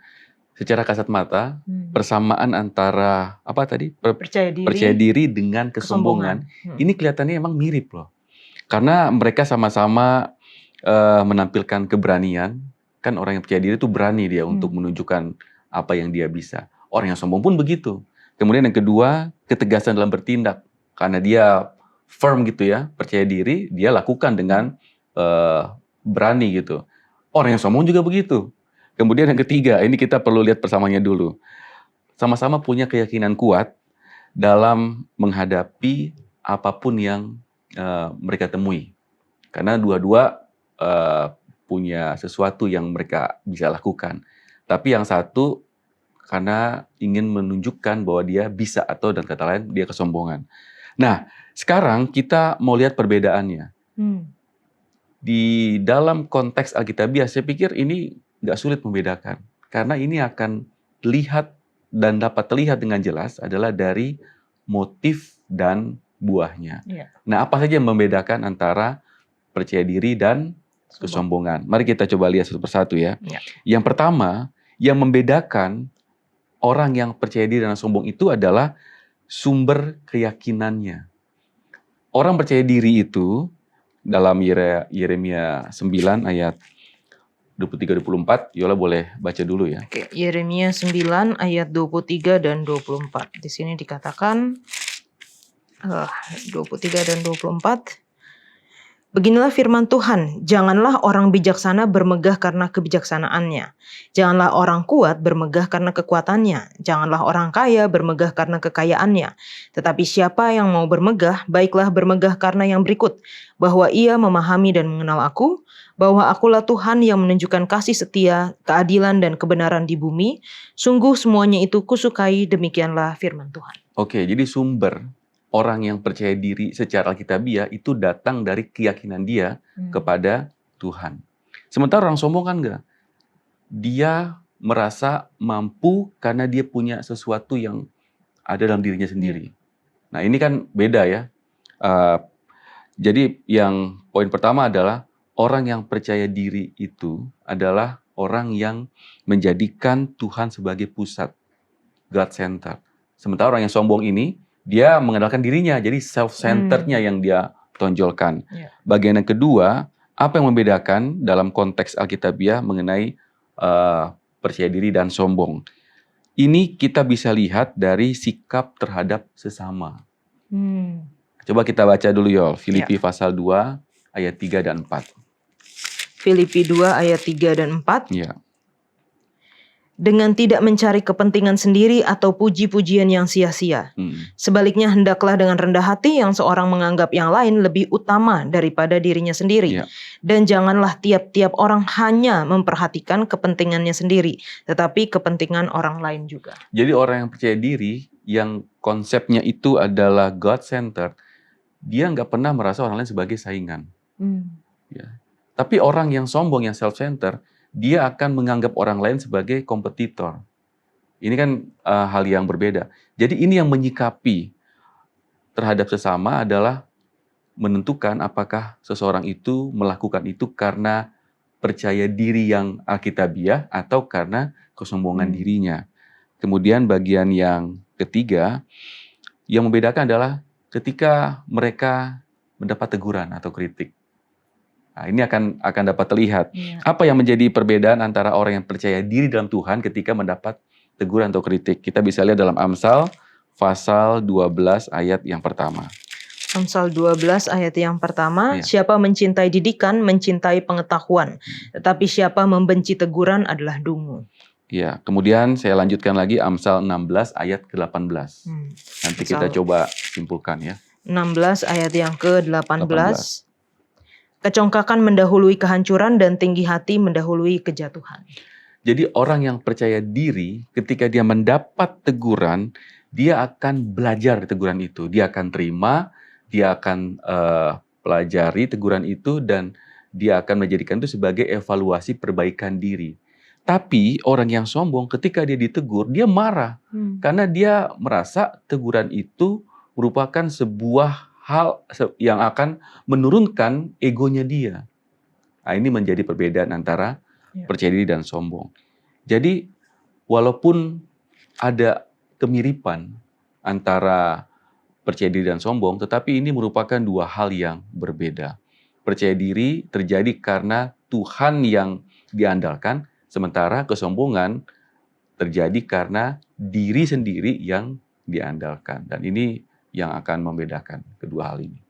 Secara kasat mata, persamaan antara percaya diri dengan kesombongan. Ini kelihatannya emang mirip loh. Karena mereka sama-sama menampilkan keberanian. Kan orang yang percaya diri itu berani dia untuk menunjukkan apa yang dia bisa. Orang yang sombong pun begitu. Kemudian yang kedua, ketegasan dalam bertindak. Karena dia firm gitu ya, percaya diri, dia lakukan dengan berani gitu. Orang yang sombong juga begitu. Kemudian yang ketiga, ini kita perlu lihat persamaannya dulu. Sama-sama punya keyakinan kuat dalam menghadapi apapun yang mereka temui. Karena dua-dua punya sesuatu yang mereka bisa lakukan. Tapi yang satu karena ingin menunjukkan bahwa dia bisa, atau dan kata lain dia kesombongan. Nah, sekarang kita mau lihat perbedaannya. Di dalam konteks Alkitabiah, saya pikir ini nggak sulit membedakan. Karena ini akan terlihat dan dapat terlihat dengan jelas adalah dari motif dan buahnya. Nah, apa saja yang membedakan antara percaya diri dan kesombongan? Mari kita coba lihat satu persatu ya. Yang pertama, yang membedakan orang yang percaya diri dan sombong itu adalah sumber keyakinannya. Orang percaya diri itu dalam Yeremia 9 ayat 23-24, Yola boleh baca dulu ya. Oke, Yeremia 9 ayat 23 dan 24. Di sini dikatakan 23 dan 24. Beginilah firman Tuhan, janganlah orang bijaksana bermegah karena kebijaksanaannya. Janganlah orang kuat bermegah karena kekuatannya. Janganlah orang kaya bermegah karena kekayaannya. Tetapi siapa yang mau bermegah, baiklah bermegah karena yang berikut. Bahwa ia memahami dan mengenal aku, bahwa akulah Tuhan yang menunjukkan kasih setia, keadilan dan kebenaran di bumi. Sungguh semuanya itu kusukai, demikianlah firman Tuhan. Oke, jadi sumber orang yang percaya diri secara Alkitabiah itu datang dari keyakinan dia kepada Tuhan. Sementara orang sombong kan enggak. Dia merasa mampu karena dia punya sesuatu yang ada dalam dirinya sendiri. Nah, ini kan beda ya. Jadi yang poin pertama adalah orang yang percaya diri itu adalah orang yang menjadikan Tuhan sebagai pusat, God center. Sementara orang yang sombong ini, dia mengandalkan dirinya, jadi self-centerednya yang dia tonjolkan. Bagian yang kedua, apa yang membedakan dalam konteks Alkitabiah mengenai percaya diri dan sombong? Ini kita bisa lihat dari sikap terhadap sesama. Coba kita baca dulu Yol, Filipi pasal 2 ayat 3 dan 4. Filipi 2 ayat 3 dan 4. Ya. dengan tidak mencari kepentingan sendiri atau puji-pujian yang sia-sia. Sebaliknya hendaklah dengan rendah hati yang seorang menganggap yang lain lebih utama daripada dirinya sendiri. Dan janganlah tiap-tiap orang hanya memperhatikan kepentingannya sendiri, tetapi kepentingan orang lain juga. Jadi orang yang percaya diri, yang konsepnya itu adalah God-centered, dia nggak pernah merasa orang lain sebagai saingan. Ya. Tapi orang yang sombong, yang self-centered, dia akan menganggap orang lain sebagai kompetitor. Ini kan hal yang berbeda. Jadi ini yang menyikapi terhadap sesama adalah menentukan apakah seseorang itu melakukan itu karena percaya diri yang alkitabiah atau karena kesombongan dirinya. Kemudian bagian yang ketiga, yang membedakan adalah ketika mereka mendapat teguran atau kritik. Nah, ini akan dapat terlihat. Apa yang menjadi perbedaan antara orang yang percaya diri dalam Tuhan ketika mendapat teguran atau kritik. Kita bisa lihat dalam Amsal pasal 12 ayat yang pertama. Amsal 12 ayat yang pertama, siapa mencintai didikan, mencintai pengetahuan. Tetapi siapa membenci teguran adalah dungu. Ya, kemudian saya lanjutkan lagi Amsal 16 ayat ke-18. Nanti kita coba simpulkan ya. 16 ayat yang ke-18. Kecongkakan mendahului kehancuran dan tinggi hati mendahului kejatuhan. Jadi orang yang percaya diri ketika dia mendapat teguran, dia akan belajar teguran itu. Dia akan terima, dia akan pelajari teguran itu dan dia akan menjadikan itu sebagai evaluasi perbaikan diri. Tapi orang yang sombong ketika dia ditegur, dia marah. Karena dia merasa teguran itu merupakan sebuah hal yang akan menurunkan egonya dia. Nah, ini menjadi perbedaan antara percaya diri dan sombong. Jadi, walaupun ada kemiripan antara percaya diri dan sombong, tetapi ini merupakan dua hal yang berbeda. Percaya diri terjadi karena Tuhan yang diandalkan, sementara kesombongan terjadi karena diri sendiri yang diandalkan. Dan ini yang akan membedakan kedua hal ini.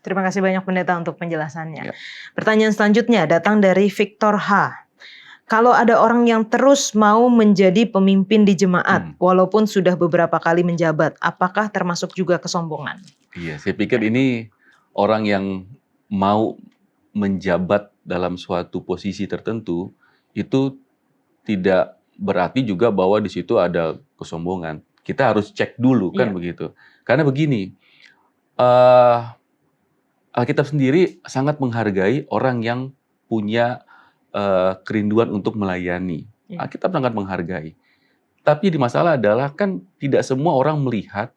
Terima kasih banyak Pendeta untuk penjelasannya. Pertanyaan selanjutnya datang dari Victor H. Kalau ada orang yang terus mau menjadi pemimpin di jemaat, walaupun sudah beberapa kali menjabat, apakah termasuk juga kesombongan? Iya, saya pikir ini orang yang mau menjabat dalam suatu posisi tertentu, itu tidak berarti juga bahwa di situ ada kesombongan. Kita harus cek dulu kan begitu. Karena begini, Alkitab sendiri sangat menghargai orang yang punya kerinduan untuk melayani. Alkitab sangat menghargai. Tapi di masalah adalah kan tidak semua orang melihat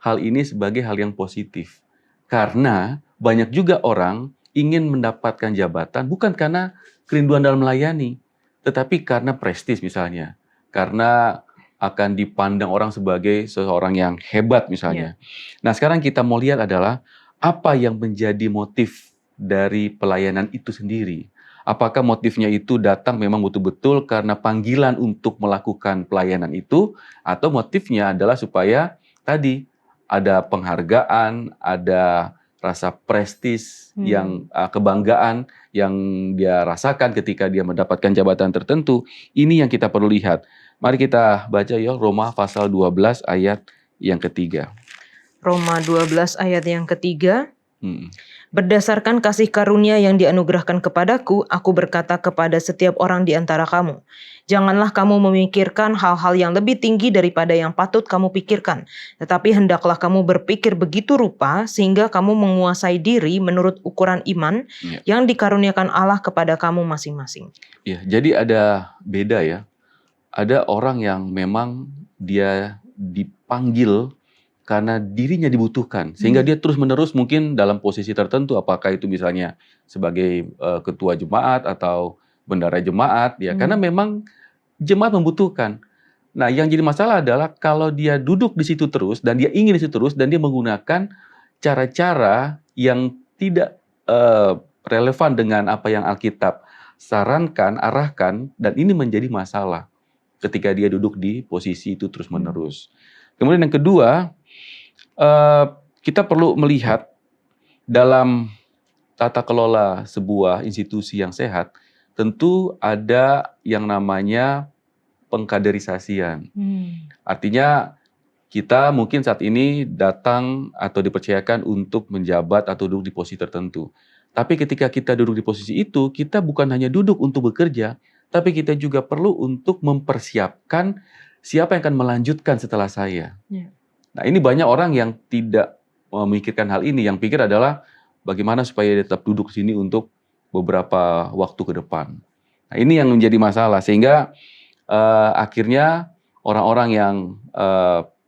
hal ini sebagai hal yang positif. Karena banyak juga orang ingin mendapatkan jabatan bukan karena kerinduan dalam melayani, tetapi karena prestis misalnya. Karena akan dipandang orang sebagai seseorang yang hebat misalnya. Nah, sekarang kita mau lihat adalah apa yang menjadi motif dari pelayanan itu sendiri. Apakah motifnya itu datang memang betul-betul karena panggilan untuk melakukan pelayanan itu, atau motifnya adalah supaya tadi ada penghargaan, ada rasa prestis, yang kebanggaan yang dia rasakan ketika dia mendapatkan jabatan tertentu. Ini yang kita perlu lihat. Mari kita baca ya Roma pasal 12 ayat yang ketiga. Roma 12 ayat yang ketiga. Berdasarkan kasih karunia yang dianugerahkan kepadaku, aku berkata kepada setiap orang di antara kamu, janganlah kamu memikirkan hal-hal yang lebih tinggi daripada yang patut kamu pikirkan, tetapi hendaklah kamu berpikir begitu rupa sehingga kamu menguasai diri menurut ukuran iman yang dikaruniakan Allah kepada kamu masing-masing. Ya, jadi ada beda ya. Ada orang yang memang dia dipanggil karena dirinya dibutuhkan, sehingga dia terus-menerus mungkin dalam posisi tertentu, apakah itu misalnya sebagai ketua jemaat atau bendahara jemaat, ya, karena memang jemaat membutuhkan. Nah, yang jadi masalah adalah kalau dia duduk di situ terus dan dia ingin di situ terus dan dia menggunakan cara-cara yang tidak relevan dengan apa yang Alkitab sarankan, arahkan, dan ini menjadi masalah ketika dia duduk di posisi itu terus-menerus. Kemudian yang kedua, kita perlu melihat dalam tata kelola sebuah institusi yang sehat, tentu ada yang namanya pengkaderisasian. Artinya kita mungkin saat ini datang atau dipercayakan untuk menjabat atau duduk di posisi tertentu. Tapi ketika kita duduk di posisi itu, kita bukan hanya duduk untuk bekerja, tapi kita juga perlu untuk mempersiapkan siapa yang akan melanjutkan setelah saya. Nah, ini banyak orang yang tidak memikirkan hal ini. Yang pikir adalah bagaimana supaya dia tetap duduk di sini untuk beberapa waktu ke depan. Nah, ini yang menjadi masalah. Sehingga akhirnya orang-orang yang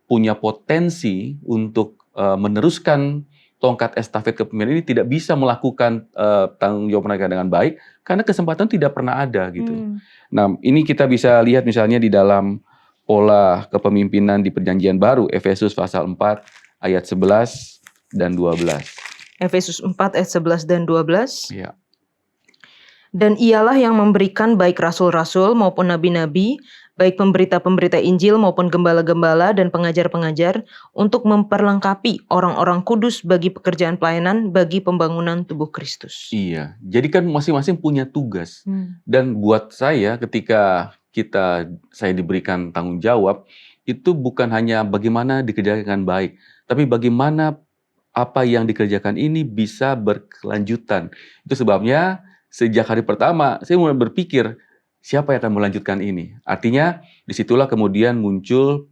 punya potensi untuk meneruskan tongkat estafet kepemimpinan ini tidak bisa melakukan tanggung jawab mereka dengan baik karena kesempatan tidak pernah ada gitu. Nah, ini kita bisa lihat misalnya di dalam pola kepemimpinan di Perjanjian Baru, Efesus pasal 4 ayat 11 dan 12. Efesus 4 ayat 11 dan 12. Ya. Dan ialah yang memberikan baik rasul-rasul maupun nabi-nabi, baik pemberita-pemberita Injil maupun gembala-gembala dan pengajar-pengajar untuk memperlengkapi orang-orang kudus bagi pekerjaan pelayanan bagi pembangunan tubuh Kristus. Iya, jadi kan masing-masing punya tugas. Dan buat saya ketika saya diberikan tanggung jawab, itu bukan hanya bagaimana dikerjakan dengan baik, tapi bagaimana apa yang dikerjakan ini bisa berkelanjutan. Itu sebabnya sejak hari pertama saya mulai berpikir, siapa yang akan melanjutkan ini? Artinya disitulah kemudian muncul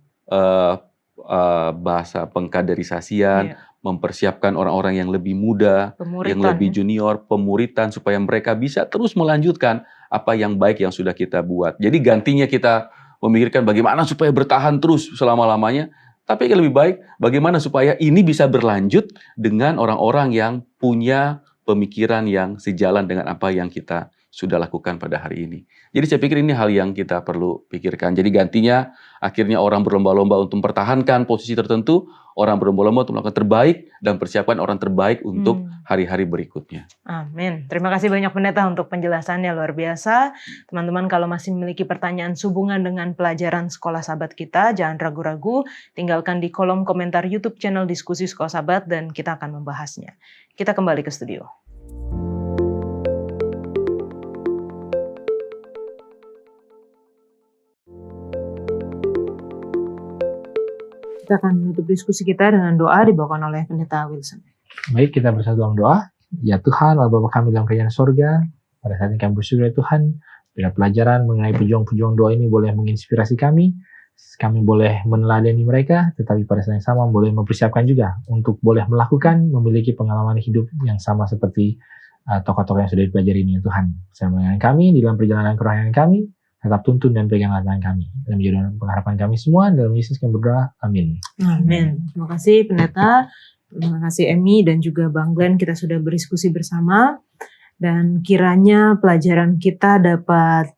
bahasa pengkaderisasian, mempersiapkan orang-orang yang lebih muda, yang lebih junior, pemuritan supaya mereka bisa terus melanjutkan apa yang baik yang sudah kita buat. Jadi gantinya kita memikirkan bagaimana supaya bertahan terus selama-lamanya, tapi yang lebih baik bagaimana supaya ini bisa berlanjut dengan orang-orang yang punya pemikiran yang sejalan dengan apa yang kita sudah lakukan pada hari ini. Jadi saya pikir ini hal yang kita perlu pikirkan. Jadi gantinya akhirnya orang berlomba-lomba untuk mempertahankan posisi tertentu, orang berlomba-lomba untuk melakukan terbaik dan persiapkan orang terbaik untuk hari-hari berikutnya. Amin. Terima kasih banyak Pendeta untuk penjelasannya, luar biasa. Teman-teman kalau masih memiliki pertanyaan sehubungan dengan pelajaran Sekolah Sabat kita, jangan ragu-ragu, tinggalkan di kolom komentar YouTube channel Diskusi Sekolah Sabat dan kita akan membahasnya. Kita kembali ke studio. Kita akan menutup diskusi kita dengan doa dibawakan oleh Pendeta Wilson. Baik, kita bersatu dalam doa. Ya Tuhan, Allah Bapa kami dalam kerajaan sorga, pada saat ini kami bersyukur ya Tuhan, bila pelajaran mengenai pejuang-pejuang doa ini boleh menginspirasi kami boleh meneladani mereka, tetapi pada saat yang sama boleh mempersiapkan juga untuk boleh melakukan, memiliki pengalaman hidup yang sama seperti tokoh-tokoh yang sudah dipelajari ini ya Tuhan. Bersama kami di dalam perjalanan kerohanian kami, tetap tuntun dan pegang tangan kami. Dan menjadi pengharapan kami semua, dalam Yesus kami berdoa. Amin. Amin. Terima kasih Pendeta, terima kasih Emi dan juga Bang Glenn, kita sudah berdiskusi bersama. Dan kiranya pelajaran kita dapat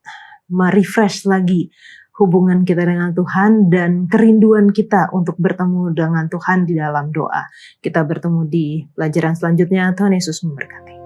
merefresh lagi hubungan kita dengan Tuhan dan kerinduan kita untuk bertemu dengan Tuhan di dalam doa. Kita bertemu di pelajaran selanjutnya. Tuhan Yesus memberkati.